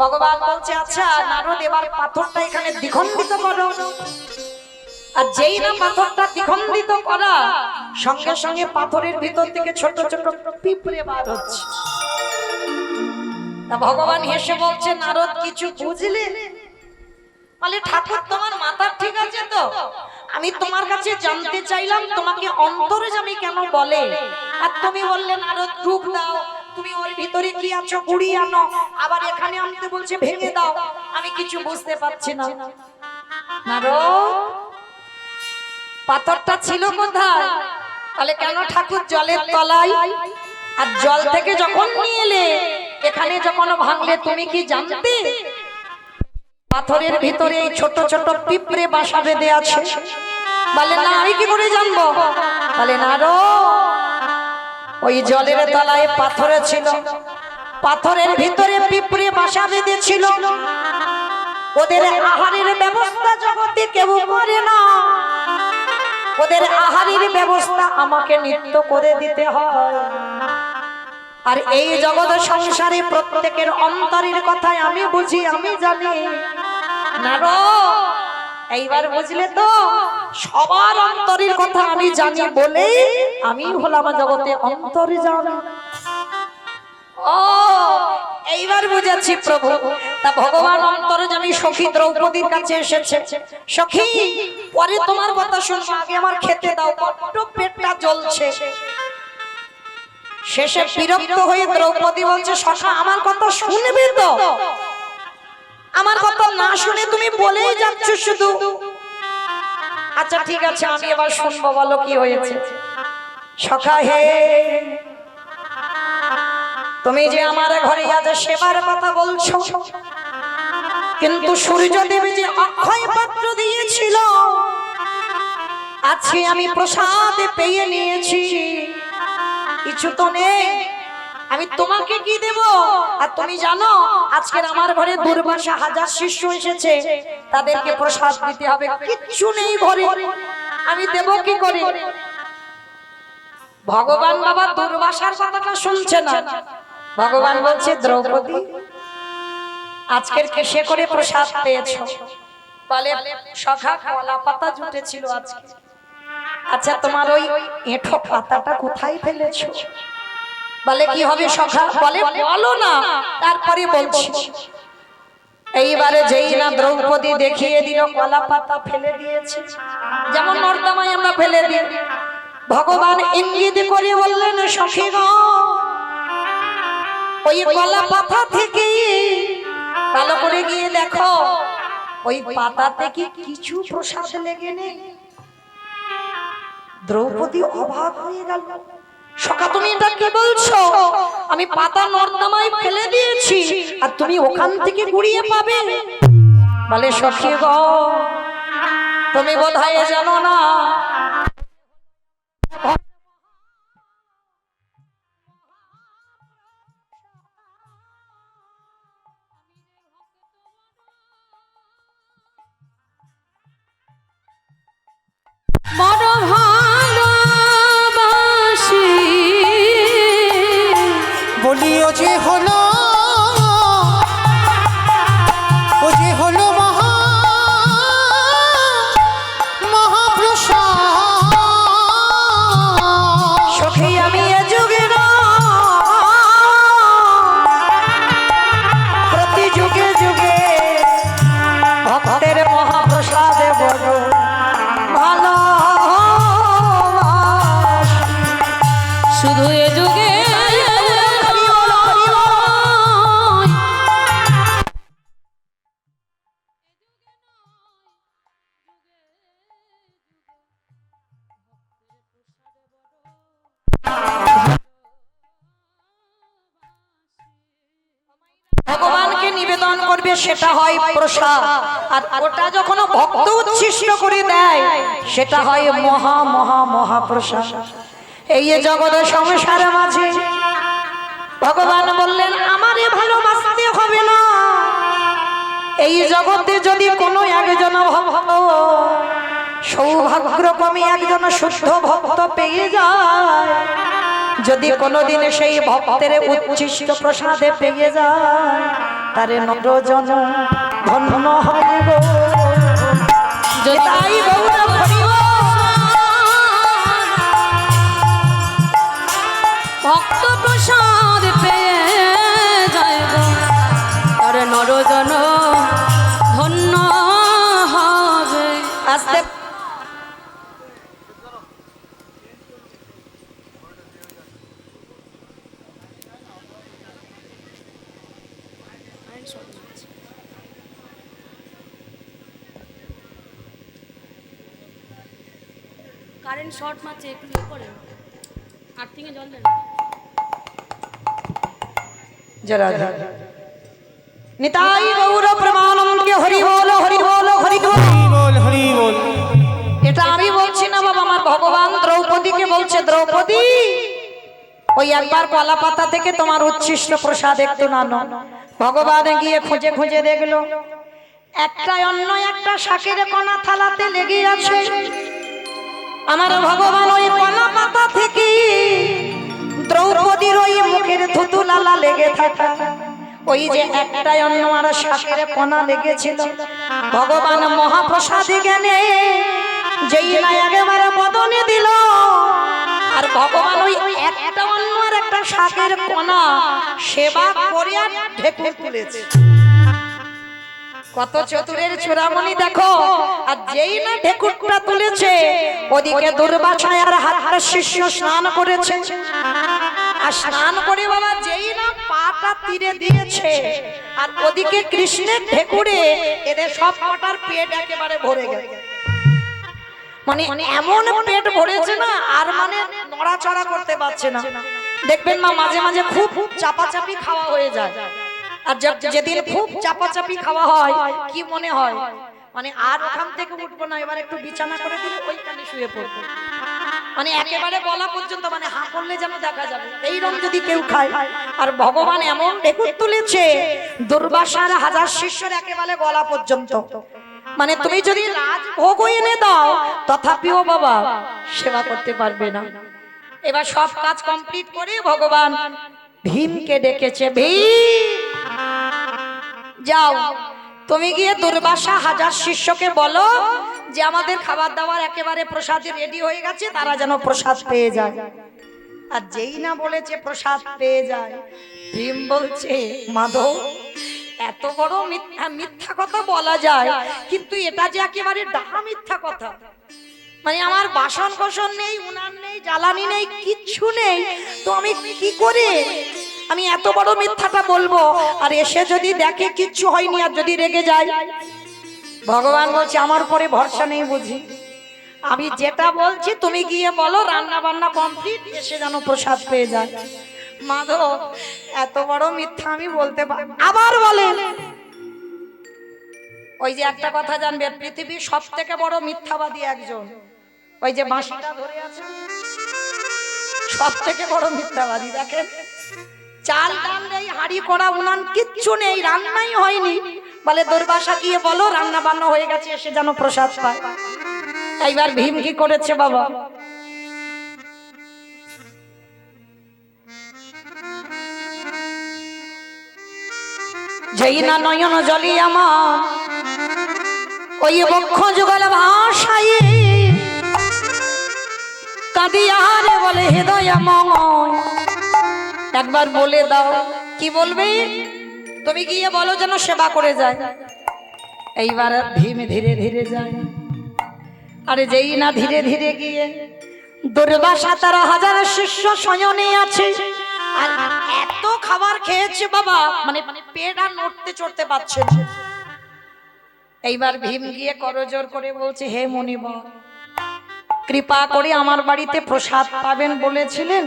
ভগবান বলছে, আচ্ছা নারদ, এবার পাথরটা এখানে দ্বিখণ্ডিত করো। আর যেই না পাথরটা দ্বিখণ্ডিত করা, সঙ্গে সঙ্গে পাথরের ভিতর থেকে ছোট ছোট পিঁপড়ে বার হচ্ছে। তা ভগবান হেসে বলছে, নারদ কিছু বুঝলে? বলে, ঠাকুর তোমার মাথা ঠিক আছে তো? আমি তোমার কাছে জানতে চাইলাম তোমাকে অন্তর্যামী কেন বলে, আর তুমি বললে নারদ ডুব দাও, তুমি ওর ভিতরে কি আছো গুড়িয়ে আনো, আবার এখানে আনতে বলছে ভেঙে দাও, আমি কিছু বুঝতে পারছি না। নারদ, পাথরটা ছিল কোথায়? তাহলে কেন ঠাকুর জলের তলায়, আর জল থেকে যখন নিয়ে এলে এখানে যখন ভাঙলে তুমি কি জানতে পাথরের ভিতরে এই ছোট ছোট পিঁপড়ে বাসা বেঁধে আছে? বলে, না আমি কি করে জানবো? বলে, নারদ, ওই জলের তলায় পাথরে ছিল, পাথরের ভিতরে পিঁপড়ে বাসা বেঁধেছিল, ওদের আহারের ব্যবস্থা জগতে কেউ করে না, ওদের আহারের ব্যবস্থা আমাকে নিত্য করে দিতে হয়। আর এই জগৎ সংসারে প্রত্যেকের অন্তরের কথাই আমি বুঝি, আমি জানি। নারদ, এইবার বুঝলে তো? সবার অন্তরের কথা আমি জানি বলে আমি হলাম জগতে অন্তর্যামী। ও, এইবার বুঝাচ্ছি প্রভু। তা ভগবান অন্তর্যামী সখী দ্রৌপদীর কাছে এসেছে, সখী পরে তোমার কথা শুনবো, আগে আমার খেতে দাও, বড্ড পেটটা জ্বলছে। শেষে বিরক্ত হয়ে দ্রৌপদী বলছে, সখা আমার কথা শুনবে তো? আমার কথা না শুনে তুমি বলেই যাচ্ছ শুধু। আচ্ছা ঠিক আছে, আমি এবার শুনবো, বলো কি হয়েছে। সখা হে, তুমি যে আমার ঘরে আজ সেবার কথা বলছো, কিন্তু সূর্যদেব যে অক্ষয় পাত্র দিয়েছিল, আজকে আমি প্রসাদে পেয়ে নিয়েছি, কিছু তো নেই, আমি তোমাকে কি দেব? আর তুমি জানো আজকের আমার ঘরে দুর্বাসা 1000 শিষ্য এসেছে, তাদেরকে প্রসাদ দিতে হবে, কিচ্ছু নেই ঘরে, আমি দেব কি করে? ভগবান বাবা দুর্বাসার কথাটা শুনছে না। ভগবান বলছে, দ্রৌপদী আজকের কিসে করে প্রসাদ পেয়েছো? বলে সখা কলা পাতা জুটেছিল আজকে। আচ্ছা তোমার ওই এঁঠো পাতাটা কোথায় ফেলেছো? বলে কি হবে সখা? বলে বলো না, তারপরে বলছি। এইবারে যেই না দ্রৌপদী দেখিয়ে দিল কলা পাতা ফেলে দিয়েছে, যেমন নর্দমায় আমরা ফেলে দিই, ভগবান ইঙ্গিত করে বললেন সখী গো, ওই কলা পাতা থেকে ভালো করে গিয়ে দেখো ওই পাতাতে কি কিছু প্রসাদ লেগে নেই। দ্রৌপদী অবাক হয়ে গেল, সখা তুমি এটা কি বলছো? আমি পাতা নর্দমায় ফেলে দিয়েছি আর তুমি ওখান থেকে কুড়িয়ে পাবে? বলে সখী গো, তুমি বোধহয় জানো না, বড় ভালোবাসি বলিও যে হলো, ও যে হলো মহাপ্রসাদ। সখী আমি এ যুগে না, প্রতি যুগে যুগে ভক্তের মহাপ্রসাদে বড় ভালোবাসি। শুধু এ যুগে ভগবানকে নিবেদন করবে সেটা হয় প্রসাদ, আর ওটা যখন ভক্ত উচ্ছিষ্ট করে দেয় সেটা হয় মহা মহা মহাপ্রসাদ। এই যে জগৎ সংসারের মাঝে ভগবান বললেন আমারে ভালোবাসতে হবে না, এই জগতে যদি কোনো একজন ভক্ত সৌভাগ্যক্রমে একজন শুদ্ধ ভক্ত পেয়ে যায়, যদি কোনোদিন সেই ভক্তের উচ্ছিষ্ট প্রসাদে পেয়ে যায়, তারে নরজন ধন্য হবে গো। তাই গৌর হরিব ভক্ত প্রসাদ পেয়ে যায় গো, আর নরজন ধন্য হবে। আস্তে কারেন্ট শর্ট মারছে, একটু ইয়ে করে আর্থিংয়ে জল দেন। জরা নিতাই গৌর প্রেমানন্দে হরি বল হরি বল হরি বল। বল হরি বল। এটা আমি বলছি না বাবা, আমার ভগবান দ্রৌপদীকে বলছে, দ্রৌপদী ওই একবার কলা পাতা থেকে তোমার উচ্ছিষ্ট প্রসাদ একটু নাও। ভগবান গিয়ে খুঁজে খুঁজে দেখলো একটা অন্য একটা শাকের কণা থালাতে লেগে আছে। আমার ভগবান ওই কলা পাতা থেকে দ্রৌপদীর ওই মুখের থুতু লালা লেগে থাকা ওই যে একটা অন্য আর শাকের কণা লেগেছিল, ভগবান মহাপ্রসাদে জ্ঞানে যেই না একেবারে বদনে দিল, আর ভগবান ওই একটা অন্য আর একটা শাকের কণা সেবা করে আর ঢেকে তুলেছে। কত চতুরের চূড়ামণি দেখো, আর যেই না ঢেকুরটা তুলেছে ওদিকে দুর্বাসায় আর হাতটা শিষ্য স্নান করেছে, আর স্নান করে বাবা যেই না পাটা তীরে দিয়েছে, আর ওদিকে কৃষ্ণের ঢেকুরে এদের সব কটার পেট একেবারে ভরে গেছে। মানে এমন পেট ভরেছে না, আর মানে নড়াচড়া করতে পারছে না। দেখবেন মা মাঝে মাঝে খুব চাপাচাপি খাওয়া হয়ে যায়, আর যেদিন খুব চাপাচাপি খাওয়া হয় কি মনে হয় মানে আর ওখান থেকে উঠবো না, এবার একটু বিছানা করে দিলে ওইখানে শুয়ে পড়বো, মানে একেবারে গলা পর্যন্ত, মানে হাঁ করলে যেন দেখা যাবে এইরকম যদি কেউ খায়। আর ভগবান এমন ঢেকুর তুলেছে দুর্বাসার হাজার শিষ্যের একেবারে গলা পর্যন্ত, মানে তুমি যদি রাজভোগ এনে দাও তথাপিও বাবা সেবা করতে পারবে না। এবার সব কাজ কমপ্লিট করে ভগবান ভীমকে ডেকেছে, ভীম যাও তুমি গিয়ে দুর্বাসা হাজার শিষ্যকে বলো যে আমাদের খাবার দাবার একেবারে প্রসাদে রেডি হয়ে গেছে, তারা যেন প্রসাদ পেয়ে যায়। আর যেই না বলেছে প্রসাদ পেয়ে যায়, ভীম বলছে মাধব এত বড় মিথ্যা কথা বলা যায়, কিন্তু এটা যে একেবারে ডাহা মিথ্যা কথা। মানে আমার বাসন কোসন নেই, উনান নেই, জ্বালানি নেই, কিচ্ছু নেই, তো আমি কি করে আমি এত বড় মিথ্যাটা বলবো? আর এসে যদি দেখে কিচ্ছু হয়নি আর যদি রেগে যায়? ভগবান বলছে আমার উপরে ভরসা নেই বুঝি, আমি যেটা বলছি তুমি গিয়ে বলো রান্না বান্না কমপ্লিট, এসে যেন প্রসাদ পেয়ে যায়। মাধব এত বড় মিথ্যা আমি বলতে পারি? আবার বলে ওই যে একটা কথা জানবে, পৃথিবীর সব থেকে বড় মিথ্যাবাদী একজন, ওই যে বাঁশিটা ধরে আছে, সব থেকে বড় মিথ্যাবাদী। দেখেন চাল ডাল নেই, হাঁড়ি কড়া উনান কিচ্ছু নেই, রান্নাই হয়নি, বলে দুর্বাসা গিয়ে বলো রান্না বান্না হয়ে গেছে, এসে যেন প্রসাদ পায়। এইবার ভীম কি করেছে বাবা? যেই না নয়ন জলি আমার ওই বক্ষ যুগল ভাষায় কাঁদিয়ারে বলে হৃদয়ময়। একবার বলে দাও কি বলবে? তুমি গিয়ে বলো যেন সেবা করে যায়। এইবার ভীম ধীরে ধীরে যায়। আরে যেই না ধীরে ধীরে গিয়ে দুর্বাসা 17,000 শিষ্য শয়নে আছে, আর এত খাবার খেয়েছে বাবা, মানে পেট আর নড়তে চড়তে পারছে না। এইবার ভীম গিয়ে করজোর করে বলছে হে মুনিবর, কৃপা করে আমার বাড়িতে প্রসাদ পাবেন বলেছিলেন,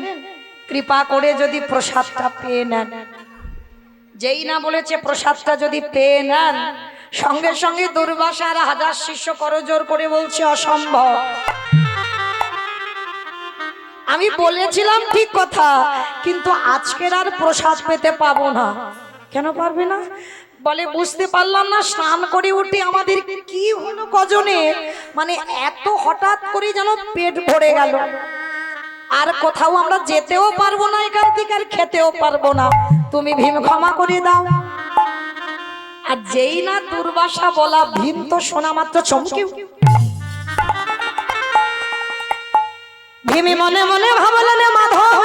কৃপা করে যদি প্রসাদটা পেয়ে নেন। যেই না বলেছে প্রসাদটা যদি পেয়ে নেন, সঙ্গে সঙ্গে দুর্বাসার 1000 শিষ্য করজোর করে বলছে অসম্ভব। আমি বলেছিলাম ঠিক কথা, কিন্তু আজকের আর প্রসাদ পেতে পাবো না। কেন পারবে না? বলে বুঝতে পারলাম না, স্নান করে উঠে আমাদের কি হলো কজনে, মানে এত হঠাৎ করে যেন পেট ভরে গেল, আর কোথাও আমরা যেতেও পারবো না এখান থেকে, আর খেতেও পারবো না, তুমি ভীম ক্ষমা করে দাও। আর যেই না দুর্বাসা বলা, ভীম তো শোনা মাত্র চমকে। ভীমি মনে মনে ভাবলেন মাধব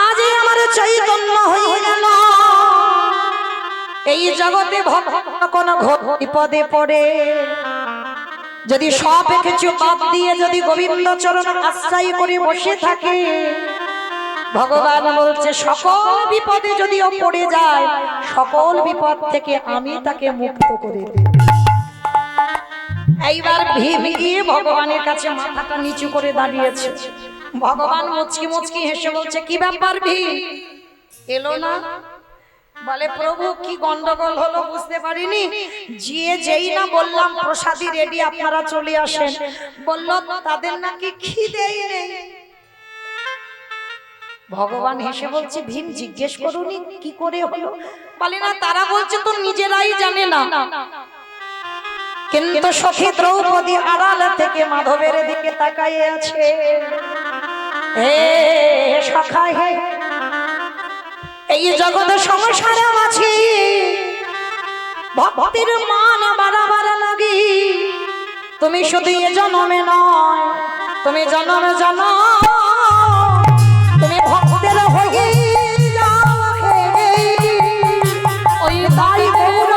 আজ আমার চৈতন্য হয়ে গেল, এই জগতে ভক্ত কোন বিপদে পড়ে যদি সব কিছু বাদ দিয়ে যদি গোবিন্দ চরণ আশ্রয় করে বসে থাকে, ভগবান বলছে সকল বিপদে যদিও পড়ে যায়, সকল বিপদ থেকে আমি তাকে মুক্ত করে দেব। এইবার ভীম গিয়ে ভগবানের কাছে মাথাটা নিচু করে দাঁড়িয়েছে। ভগবান মুচকি মুচকি হেসে বলছে কি ব্যাপার ভীম, এলো না? বলে প্রভু কি গন্ডগোল হলো বুঝতে পারিনি, যেই না বললাম প্রসাদী রেডি আপনারা চলে আসেন, বলল তাদের নাকি খিদেই নেই। ভগবান হেসে বলছে ভীম জিজ্ঞেস করুনি কি করে হলো? বলে না তারা বলছে তো নিজেরাই জানে না, কিন্তু সখী দ্রৌপদী আড়াল থেকে মাধবের দিকে তাকিয়ে আছে। হে সখা হে, এই জগৎ সংসারে আছে ভক্তির মান বাড়াবার লাগি, তুমি শুধু এ জন্মে নয়, তুমি জন্ম জন্ম তুমি ভক্তের হয়ে যাও হে, ওই তাই গৌর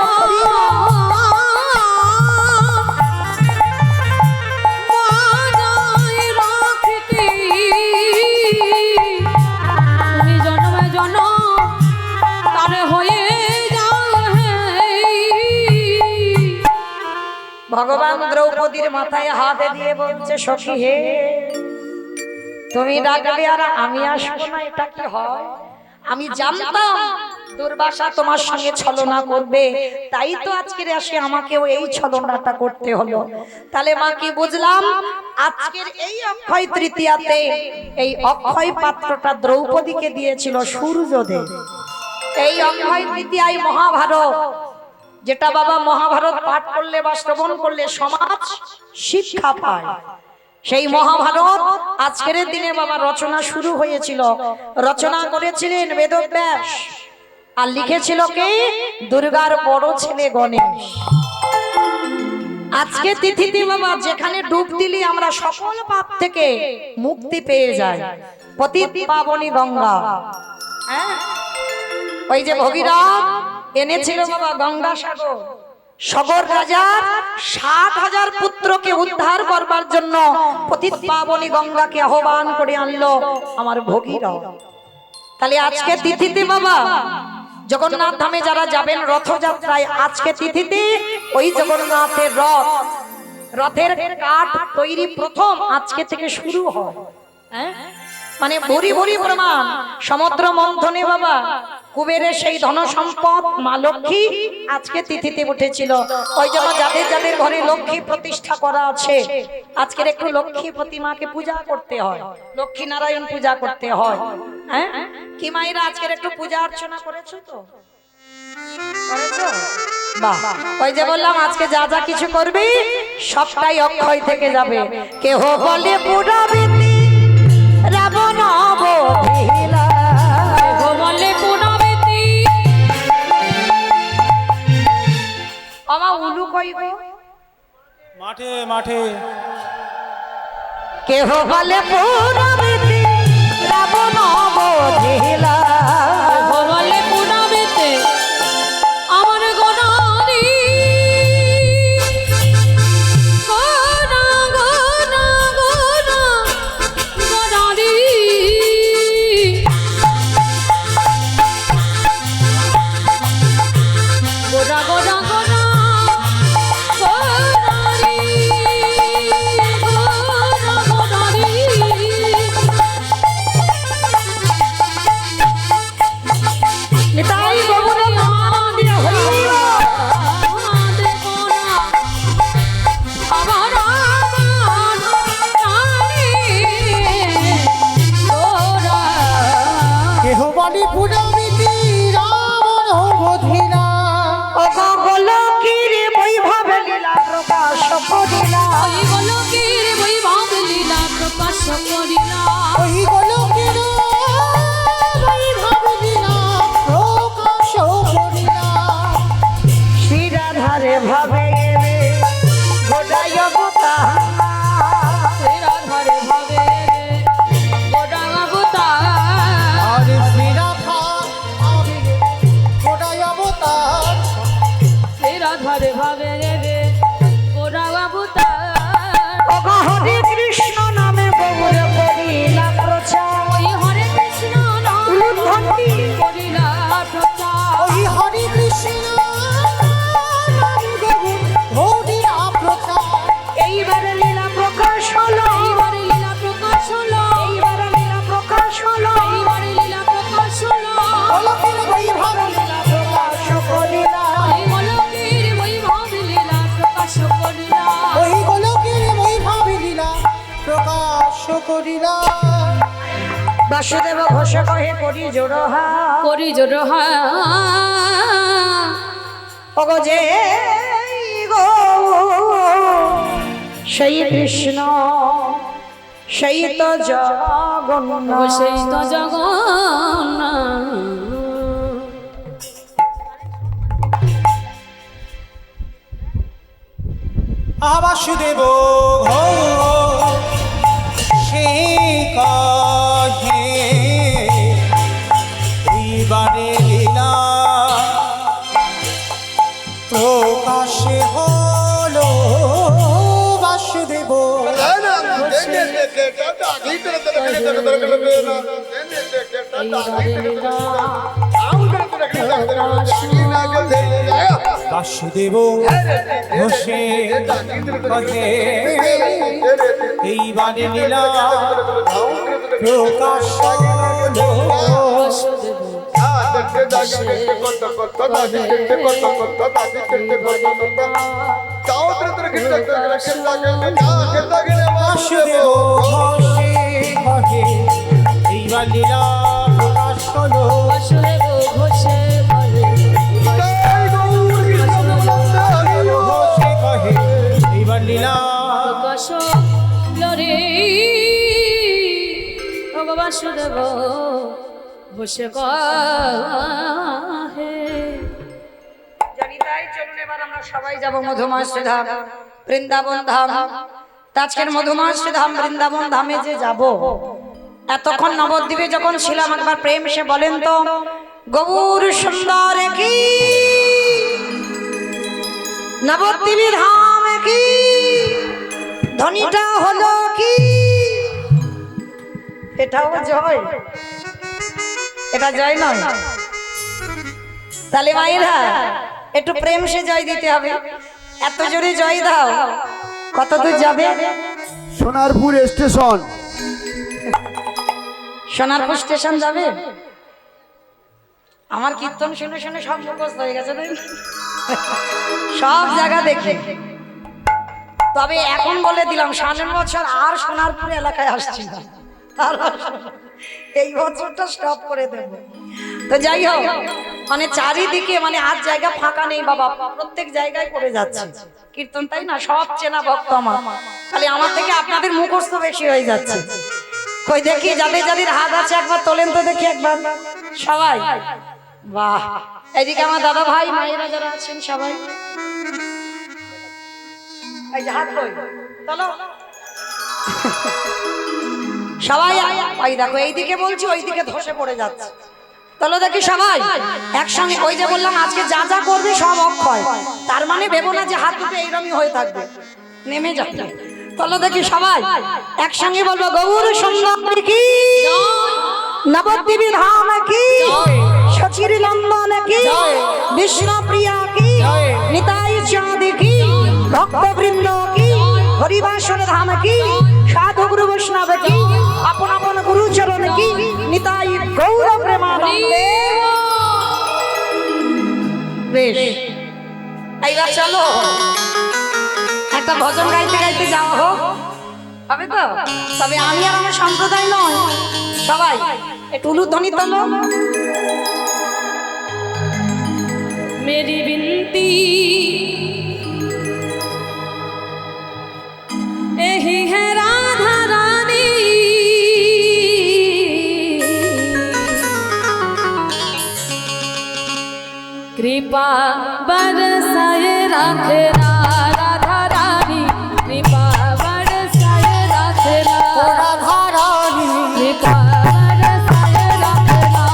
ভগবান দ্রৌপদীর মাথায় হাত দিয়ে বলছে সখী হে, তুমি ডাকবে আর আমি আসবো না, এটা কি হয়? আমি জানতাম দুর্বাসা তোমার সঙ্গে ছলনা করবে, তাই তো আজকের আসে আমাকেও এই ছলনাটা করতে হলো। তাহলে মা কি বুঝলাম? আজকের এই অক্ষয় তৃতীয়াতে এই অক্ষয় পাত্রটা দ্রৌপদীকে দিয়েছিল সূর্যদেব। এই অক্ষয় তৃতীয়ায় মহাভারত, যেটা বাবা মহাভারত পাঠ করলে বা শ্রবণ করলে সমাজ শিক্ষা পায়, সেই মহাভারত আজকের দিনে বাবা রচনা শুরু হয়েছিল। রচনা করেছিলেন বেদব্যাস, আর লিখেছিল কি দুর্গার বড় ছেলে গণেশ। আজকে তিথিতে বাবা যেখানে ডুব দিলি আমরা সকল পাপ থেকে মুক্তি পেয়ে যাই। পতিত পাবনী গঙ্গা, হ্যাঁ ওই যে ভগীরথ এনেছিল বাবা গঙ্গা সাগর, সগর রাজা 60,000 পুত্রকে উদ্ধার করবার জন্য পতিত পাবনী গঙ্গাকে আহ্বান করে আনলো আমার ভগীরথ। তাহলে আজকে তিথিতে বাবা জগন্নাথ ধামে যারা যাবেন রথযাত্রায়, আজকে তিথিতে ওই জগন্নাথের রথের কাঠ তৈরি প্রথম আজকে থেকে শুরু হয়। হ্যাঁ মানে ভরি ভরি প্রমাণ সমুদ্র মন্থনে বাবা কুবেরের সেই ধন সম্পদ মা লক্ষ্মী আজকে তিথিতে উঠেছিল। ওই জন্য যাদের যাদের ঘরে লক্ষ্মী প্রতিষ্ঠা করা আছে আজকের একটু লক্ষ্মী প্রতিমাকে পূজা করতে হয়, লক্ষ্মী নারায়ণ পূজা করতে হয়। হ্যাঁ কি মায়েরা আজকের একটু পূজা অর্চনা করেছো তো? করেছো? বাহ, ওই যে বললাম আজকে যা যা কিছু করবি সবটাই অক্ষয় থেকে যাবে। কেহ বলে পুরাবিতি রাবণ বধিলা, কেহ বলে পুনবেতি আমা উলু কইব মাঠে মাঠে কেহ বলে পুরাবিতি রাবণ বধিলা, কেহ বলে পুনবেতে আমার গণারি গণা গণা গণা গণারি গোড়া গোড়া গোড়া গণারি গোড়া গণারি নিতাই গৌর নাম দিয়া হইল কেহ বলি পুরামিতি রাবণ বধিলা, অগলকির বৈভব লীলা প্রকাশ করিলা, ওই গোলকের বৈভব লীলা প্রকাশ করিলা। শিরাধারে ভাবে এলে গোটাই অবতার, আর শ্রীরাধা আমি গোটাই অবতার, ধরে ভাবে রে ওরা বাবু তার অগ হরে কৃষ্ণ নামে গৌর করিলা প্রচার, ওই হরে কৃষ্ণ নাম উলুধ্বনি করিলা প্রচার ওই হরে কৃষ্ণ ঘটিয়া প্রচার। এইবার লীলা প্রকাশ হলো, এইবারে লীলা প্রকাশ হলো এইবার লীলা প্রকাশ হলো, এইবারে লীলা প্রকাশ হলো গোলকের বৈভব লীলা প্রকাশ করিলা, এই গোলকের বৈভব লীলা প্রকাশ করিলা ওই গোলকের বৈভব লীলা প্রকাশ করিলা। বাসুদেব ঘোষ কহে করি জোড়হা, করি জোর ওগো যে গো সেই কৃষ্ণ সেই তো জগন্নাথ, সেই তো জগন্নাথ বাসুদেব সে কহে এইবারে লীলা প্রকাশে হলো বাসুদেব বাসুদেব ঘোষে কহে এইবারে লীলা প্রকাশ হলো বাসুদেব ঘোষে কহে এইবার লীলা প্রকাশ হলো বাসুদেব ঘোষে বলে ঘোষে কহে এইবার লীলা প্রকাশ লরে বাসুদেব ঘোষে তাই চলুন এবার আমরা সবাই যাব মধুময় শ্রীধাম বৃন্দাবন ধাম। তা আজকের মধুময় শ্রীধাম বৃন্দাবন ধামে যে যাব, এতক্ষণ নবদ্বীপে যখন ছিলাম একবার প্রেম সে বলেন তো, গৌর সুন্দর কি নবদ্বীপী ধাম কি, ধ্বনিটা হলো কি, এটাও জয়, এটা জয় নয়। তাহলে মায়েরা একটু প্রেম সে জয় দিতে হবে। এত জোরে জয় দাও, কত দূর যাবে? সোনারপুর স্টেশন। সোনারপুর স্টেশন যাবে? আমার কীর্তন শুনে শুনে সব মুখস্থ হয়ে গেছে, তাই সব জায়গা দেখে। তবে এখন বলে দিলাম, সামনের বছর আর সোনারপুর এলাকায় আসছি না, এই বছরটা স্টপ করে দেব। তো যাই হোক, মানে চারিদিকে মানে আর জায়গা ফাঁকা নেই বাবা, প্রত্যেক জায়গায় করে যাচ্ছে কীর্তন, তাই না? সব চেনা ভক্ত আমার, খালি আমার থেকে আপনাদের মুখস্থ বেশি হয়ে যাচ্ছে। কই দেখি যাদের যাদের হাত আছে একবার তোলেন তো দেখি একবার সবাই। বাহ, এদিকে আমার দাদা ভাই মায়েরা যারা আছেন সবাই, এই যে হাত কই তোলো সবাই। ওই দেখো এইদিকে বলছি, ওইদিকে ধসে পড়ে যাচ্ছে। চলো দেখি সবাই একসঙ্গে। ওই যে বললাম আজকে যা যা করবে সব অক্ষয়, তার মানে ভেবো না যে হাত দুটো এইরকমই হয়ে থাকবে, নেমে যাবে। চলো দেখি সবাই একসঙ্গে বলবো, গৌর সুন্দর কি, নবদ্বীপী ধাম কি, সচির নন্দন কি, বিষ্ণুপ্রিয়া কি, নিতাই চাঁদ কি, ভক্তবৃন্দ কি, হরিবাসন ধাম কি, সাধু গুরু বৈষ্ণব কি, আপন আপন গুরু চরণ কি, নিতাই গৌর প্রেমানন্দে। বেশ, এইবার চলো একটা ভজন গাইতে গাইতে যাওয়া হোক, হবে তো? তবে আমি আর আমার সম্প্রদায় নয়, সবাই একটু উলুধ্বনি তোলো। मेरी विनती यही है राधा रानी, कृपा बरसाए रखना राधा रानी, कृपा बरसाए रखना राधा रानी, कृपा बरसाए रखना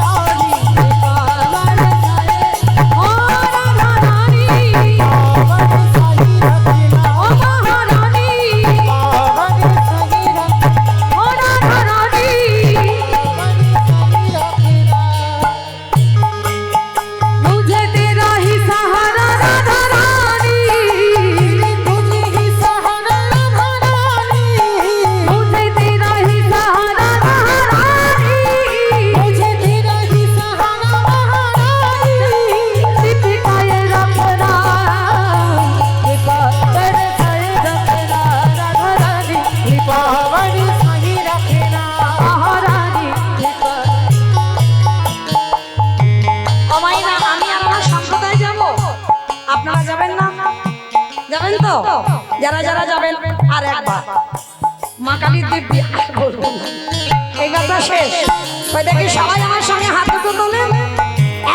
रानी, कृपा बरसाए ओ राधा रानी, बरसाए रखना ओ महारानी, बरसाए रखना ओ राधा रानी, मुझे तेरा ही सहारा राधा रानी, मुझे ही सहारा राधा रानी, मुझे तेरा ही सहारा राधा रानी, मुझे तेरा ही सहारा राधा रानी, सिपाही रखना, सिपाही रखना राधा रानी, सिपाही रखना महारानी, অমাইনা আমি আর আমার সম্প্রদায় যাব, আপনারা যাবেন না? যাবেন তো? যারা যারা যাবেন আর একবার মা কালীর দিব্যি আর বলবো না। এই কথা শেষ। ওই দেখি সবাই আমার সঙ্গে হাত দুটো তোলেন,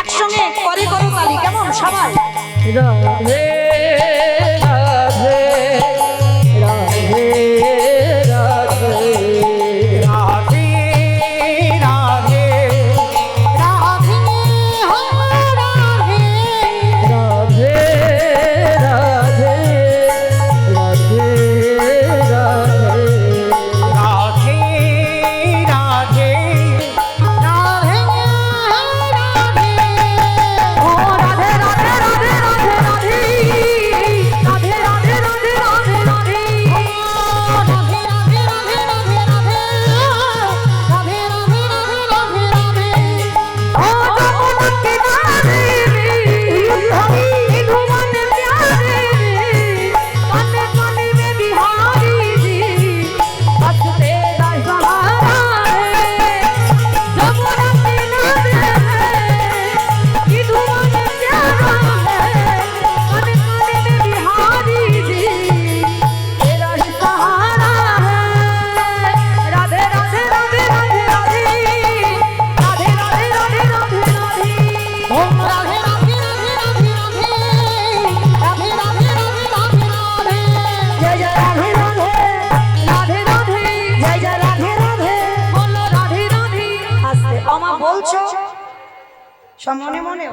একসঙ্গে করে করো তালি, কেমন সবাই? রাধে রাধে রাধে রাধে রাধে রাধে রাধে হো রাধে রাধে রাধে রাধে রাধে রাধে রাধে রাধে রাধে ও রাধে রাধে রাধে রাধে রাধে সব মনে মনে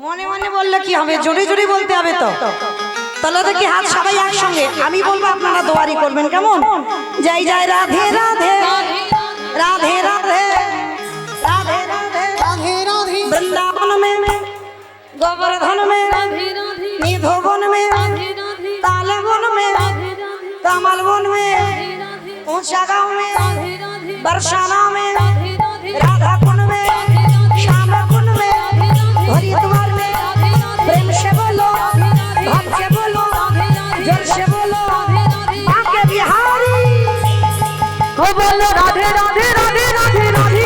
মনে মনে বললে কি হবে, জোরে জোরে বলতে হবে তো। তাহলে দেখি হাত সবাই একসঙ্গে, আমি বলবো আপনারা দোয়ারি করবেন, কেমন? জয় জয় রাধে রাধে রাধে রাধে রাধে রাধে রাধে বৃন্দাবন में गोवर्धन में राधे राधे निधोवन में राधे राधे तालवन में राधे राधे कमलवन में राधे राधे ऊंचा गांव में राधे राधे बरसाना में राधे राधे राधा कुंड में श्याम कुंड में हरिद्वार में प्रेम से बोलो, भक्त से बोलो, जोर से बोलो, आके बिहारी को बोलो राधे राधे राधे राधे राधे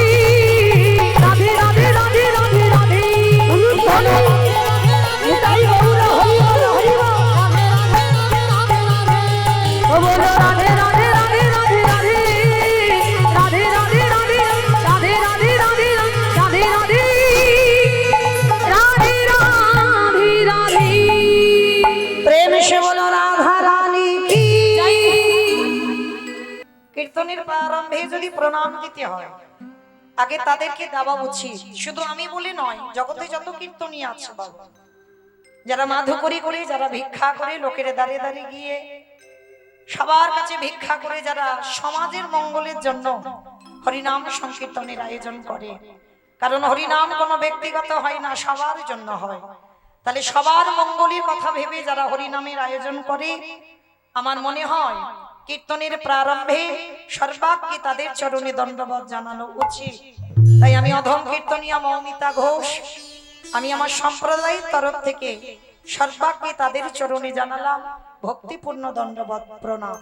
राधे राधे राधे राधे राधे बोलो निताई गौर हरि बोल हरि बोल को बोलो राधे राधे राधे राधे राधे राधे राधे राधे राधे राधे राधे राधे राधे राधे राधे राधे प्रेम से बोलो राधा रानी की কীর্তনের প্রারম্ভে যদি প্রণাম দিতে হয়, আগে তাদেরকে দেওয়া উচিত। শুধু আমি বলে নয়, জগতে যত কীর্তনী আছে বাবা, যারা মাধুকরী করে, যারা ভিক্ষা করে, লোকের দাঁড়ে দাঁড়িয়ে গিয়ে সবার কাছে ভিক্ষা করে, যারা সমাজের মঙ্গলের জন্য হরিনাম সংকীর্তনের আয়োজন করে। কারণ হরিনাম কোনো ব্যক্তিগত হয় না, সবার জন্য হয়। তাহলে সবার মঙ্গলের কথা ভেবে যারা হরিনামের আয়োজন করে, আমার মনে হয় কীর্তনের প্রারম্ভে সর্বাগ্রে তাদের চরণে দণ্ডবত জানানো উচিত। তাই আমি অধম কীর্তনিয়া মৌমিতা ঘোষ, আমি আমার সম্প্রদায়ের তরফ থেকে সর্বাগ্রে তাদের চরণে জানালাম ভক্তিপূর্ণ দণ্ডবত প্রণাম।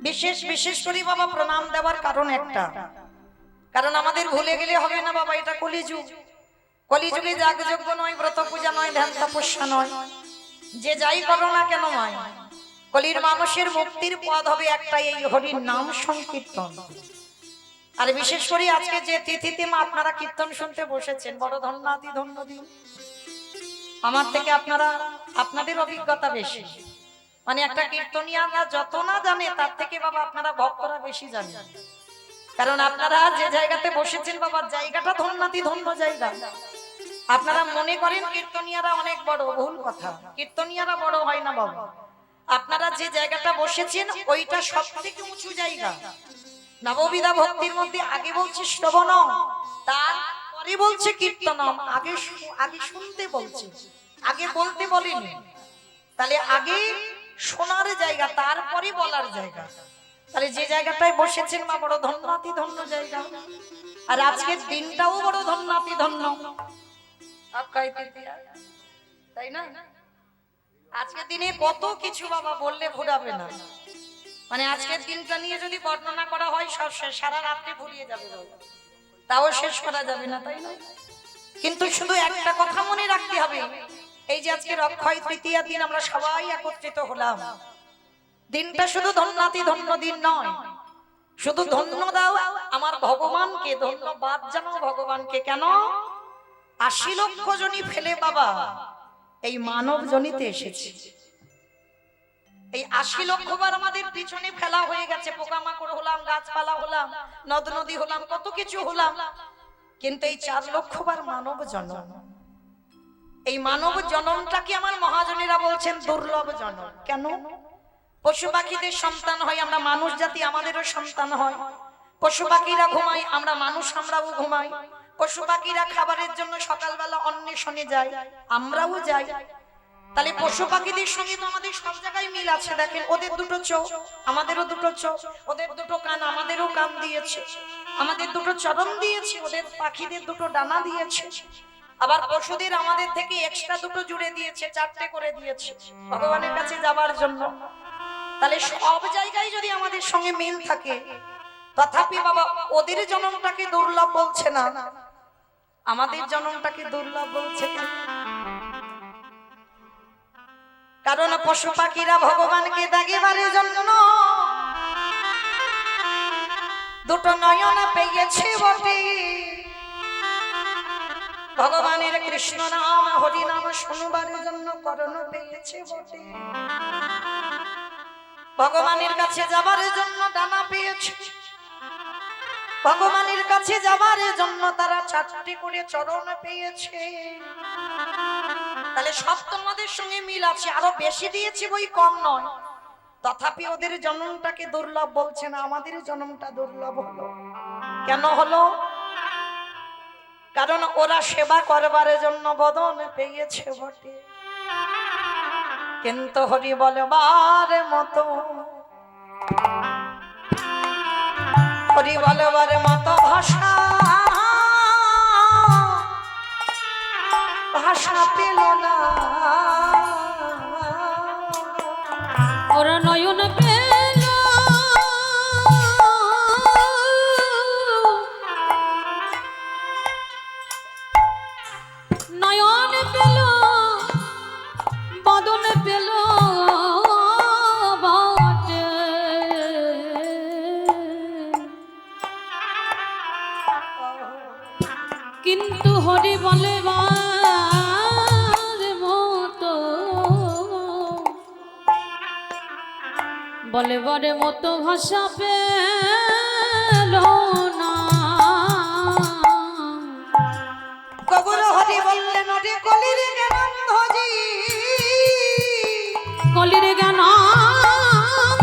বিশেষ বিশেষ করে বাবা প্রণাম দেওয়ার কারণ একটা, কারণ আমাদের ভুলে গেলে হবে না বাবা, এটা কলিযুগ। কলিযুগে যাগযজ্ঞ নয়, ব্রত পূজা নয়, ধ্যান তপস্যা নয়, যে যাই করো না কেন নয়, কলির মানুষের মুক্তির পথ হবে একটাই, এই হরির নাম সংকীর্তন। আর বিশেষ করে আজকে যে তিথিতে মা আপনারা কীর্তন শুনতে বসেছেন, বড় ধন্যাতি ধন্য দিন। আমার থেকে আপনাদের অভিজ্ঞতা বেশি, মানে একটা কীর্তনিয়া যত না জানে তার থেকে বাবা আপনারা ভক্তরা বেশি জানেন। কারণ আপনারা যে জায়গাতে বসেছেন বাবা, জায়গাটা ধন্যাতি ধন্য জায়গা। আপনারা মনে করেন কীর্তনিয়ারা অনেক বড়, ভুল কথা। কীর্তনিয়ারা বড় হয় না বাবা, আপনারা যে জায়গাটা বসেছেন ওইটা সব থেকে উঁচু জায়গা। নববিধা ভক্তির মধ্যে আগে বলছে শ্রবণ, তারপরে বলছে কীর্তনম। আগে শুনতে বলছে, আগে বলতে বলেনি। তাহলে আগে শোনার জায়গা, তারপরে বলার জায়গা। তাহলে যে জায়গাটায় বসেছেন মা, বড় ধন্যাতি ধন্য জায়গা। আর আজকের দিনটাও বড় ধন্যাতি ধন্য, তাই না? আজকের দিনে কত কিছু বাবা বললে ভুলাবে না। মানে আজকের দিনটা নিয়ে যদি বর্ণনা করা হয় সব শেষ, সারা রাত্রে ভুলিয়ে যাবে বাবা, তাও শেষ করা যাবে না, তাই না? কিন্তু শুধু একটা কথা মনে রাখতে হবে, এই যে আজকে অক্ষয় তৃতীয়া দিন আমরা সবাই একত্রিত হলাম, দিনটা শুধু ধন্যাতি ধন্য দিন নয়। শুধু ধন্য দাও আমার ভগবানকে, ধন্যবাদ জানাও ভগবানকে। কেন? ৮০ লক্ষ জনি ফেলে বাবা এই মানব জনিতে এসেছে। এই ৮০ লক্ষ বার আমাদের পিছনে ফেলা হয়ে গেছে, পোকামাকড় হলাম, গাছপালা হলাম, নদ নদী হলাম, কত কিছু হলাম, কিন্তু এই ৪ লক্ষ বার মানব জন্ম। এই মানব জন্মটাকে আমার মহাজনেরা বলছেন দুর্লভ জন্ম। কেন? পশু পাখিদের সন্তান হয়, আমরা মানুষ জাতি, আমাদেরও সন্তান হয়। পশু পাখিরা ঘুমায়, আমরা মানুষ, আমরাও ঘুমাই। পশু পাখিরা খাবারের জন্য সকালবেলা অন্বেষণে যায়, আমরাও যাই। তাহলে পশু পাখিদের সঙ্গে তো আমাদের সব জায়গায় মিল আছে। দেখেন, ওদের দুটো চোখ, আমাদেরও দুটো চোখ, ওদের দুটো কান, আমাদেরও কান দিয়েছে, আমাদের দুটো চরণ দিয়েছে, ওদের পাখিদের দুটো ডানা দিয়েছে। আবার পশুদের আমাদের থেকে এক্সট্রা দুটো জুড়ে দিয়েছে, ৪টে করে দিয়েছে ভগবানের কাছে যাবার জন্য। তাহলে সব জায়গায় যদি আমাদের সঙ্গে মিল থাকে, তথাপি বাবা ওদের জন্মটাকে দুর্লভ বলছে না, আমাদের জন্মটাকে দুর্লভ বলছে। কারণ পশু পাখিরা ভগবানকে দেখিবারের জন্য দুটো নয়ন পেয়েছে বটে। ভগবানের কৃষ্ণ নাম হরি নাম শুনবার জন্য করণ পেয়েছে বটে। ভগবানের কাছে যাবার জন্য ডানা পেয়েছে। ভগবানের কাছে যাবার জন্য তারা 4টি করে চরণ পেয়েছে। তাহলে সব তোমাদের সঙ্গে মিল আছে, আরো বেশি দিয়েছি বই কম নয়। তথাপি ওদের জন্মটাকে দুর্লভ বলছে না, আমাদের জন্মটা দুর্লভ হলো। কেন হলো? কারণ ওরা সেবা করবার জন্য বদন পেয়েছে বটে, কিন্তু হরি বলবার মতো, হরি বলবার মতো ভাষা পেল না। ওরা নয়ন পেল, নয়ন পেল, বদন পেল বটে, কিন্তু হরি বলে বলেবারে মতো ভাষা পেল না। কবুল হরি বললেন ওরে কলির জ্ঞানন্ধজি, কলির জ্ঞানন্ধজি,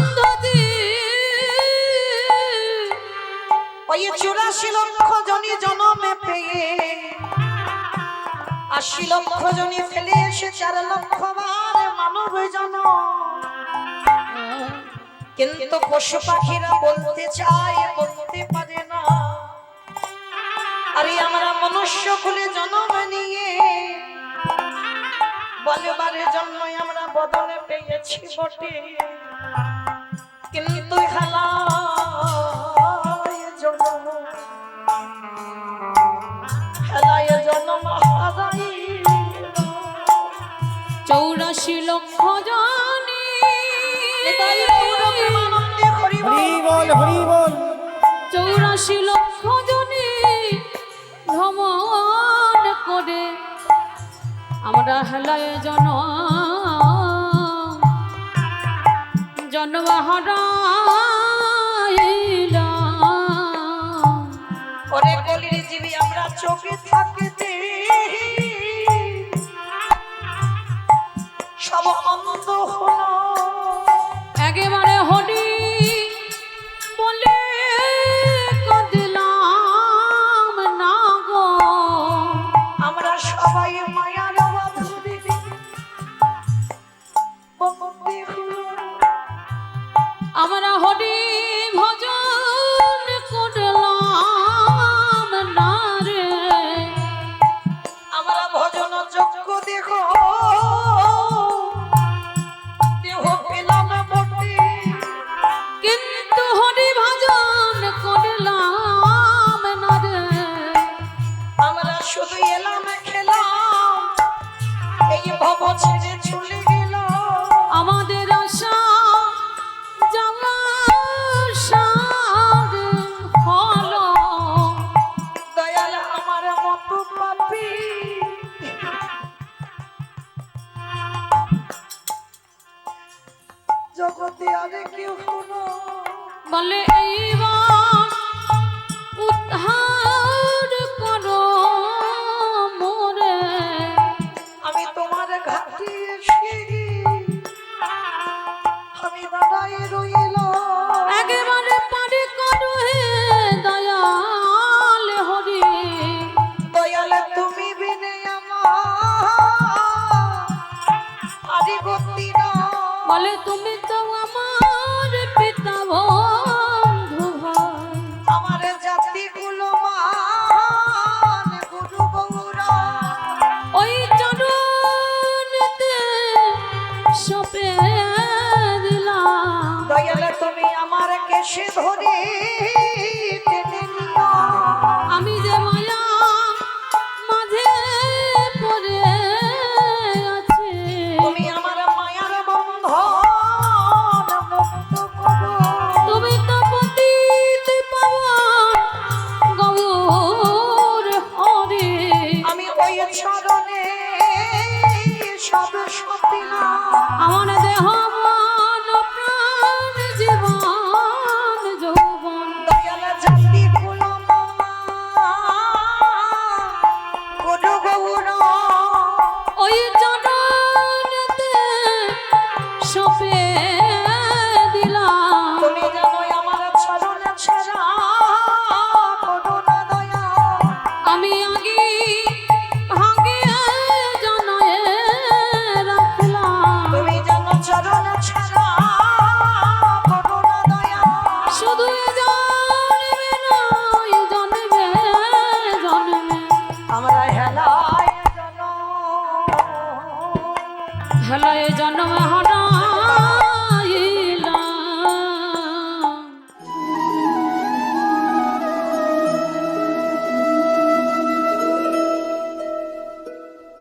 ওই 84 লক্ষ জনি জনমে পেয়ে 80 লক্ষ জনি ফেলে এসে 4 লক্ষ বার মানব জনম। কিন্তু পশু পাখিরা বলতে চায়, বলতে পারে না। আরে আমরা মনুষ্য কুলে জন্ম নিয়ে বলবারের জন্য আমরা বদলে পেয়েছি বটে, কিন্তু হেলায় জন্ম হারাইল। 84 লক্ষ জনি, হরি বল হরি বল। 84 লক্ষ জনি ভ্রমণ করে আমরা হেলায় জন্ম হারাইলাম। ওরে কলির জীবী আমরা চোখে থাকতে সব অন্ধ হলো। একেবারে হরি বলে কদিলাম না গো, আমরা সবাই মায়ার বাঁধনে বন্দী হলো। আমরা হরি ভজন করলাম না রে, আমরা ভজন যোগ্য দেখো দেহ পেলাম বটে, কিন্তু হরি ভজন করলাম না রে। আমরা শুধু এলাম খেলাম, এই ভব ছেড়ে চলে গেল। আমাদের আশা যাওয়ার সার হলো, দয়াল আমার মতো পাপী জগতে আরে কেউ হলো। বলে এইবার উদ্ধার করো মোরে, আমি তোমার ঘাটে এসে আমি দাঁড়াই রইল। একেবারে পারে করো হে দয়াল হরি, দয়াল তুমি বিনে আমার আরে গতি না। বলে তুমি তো আমার পিতা বন্ধু ভাই, আমার জাতি গুলো মান গুরু গৌরা, ওই চরণেতে সপে দিলাম। দয়াল তুমি আমার কেশে ধরে টেনে নিও। আমি যে মায়া মাঝে পড়ে আছি, তুমি আমার মায়ার বন্ধন মুক্ত করো। তুমি তো পতিত পাবন গৌর হরি, আমি ওই চরণে সব সপিলাম। আমার দেহ মন প্রাণ জীবন যৌবন, দয়াল জাতি গুলো হলো এ জন্ম হারা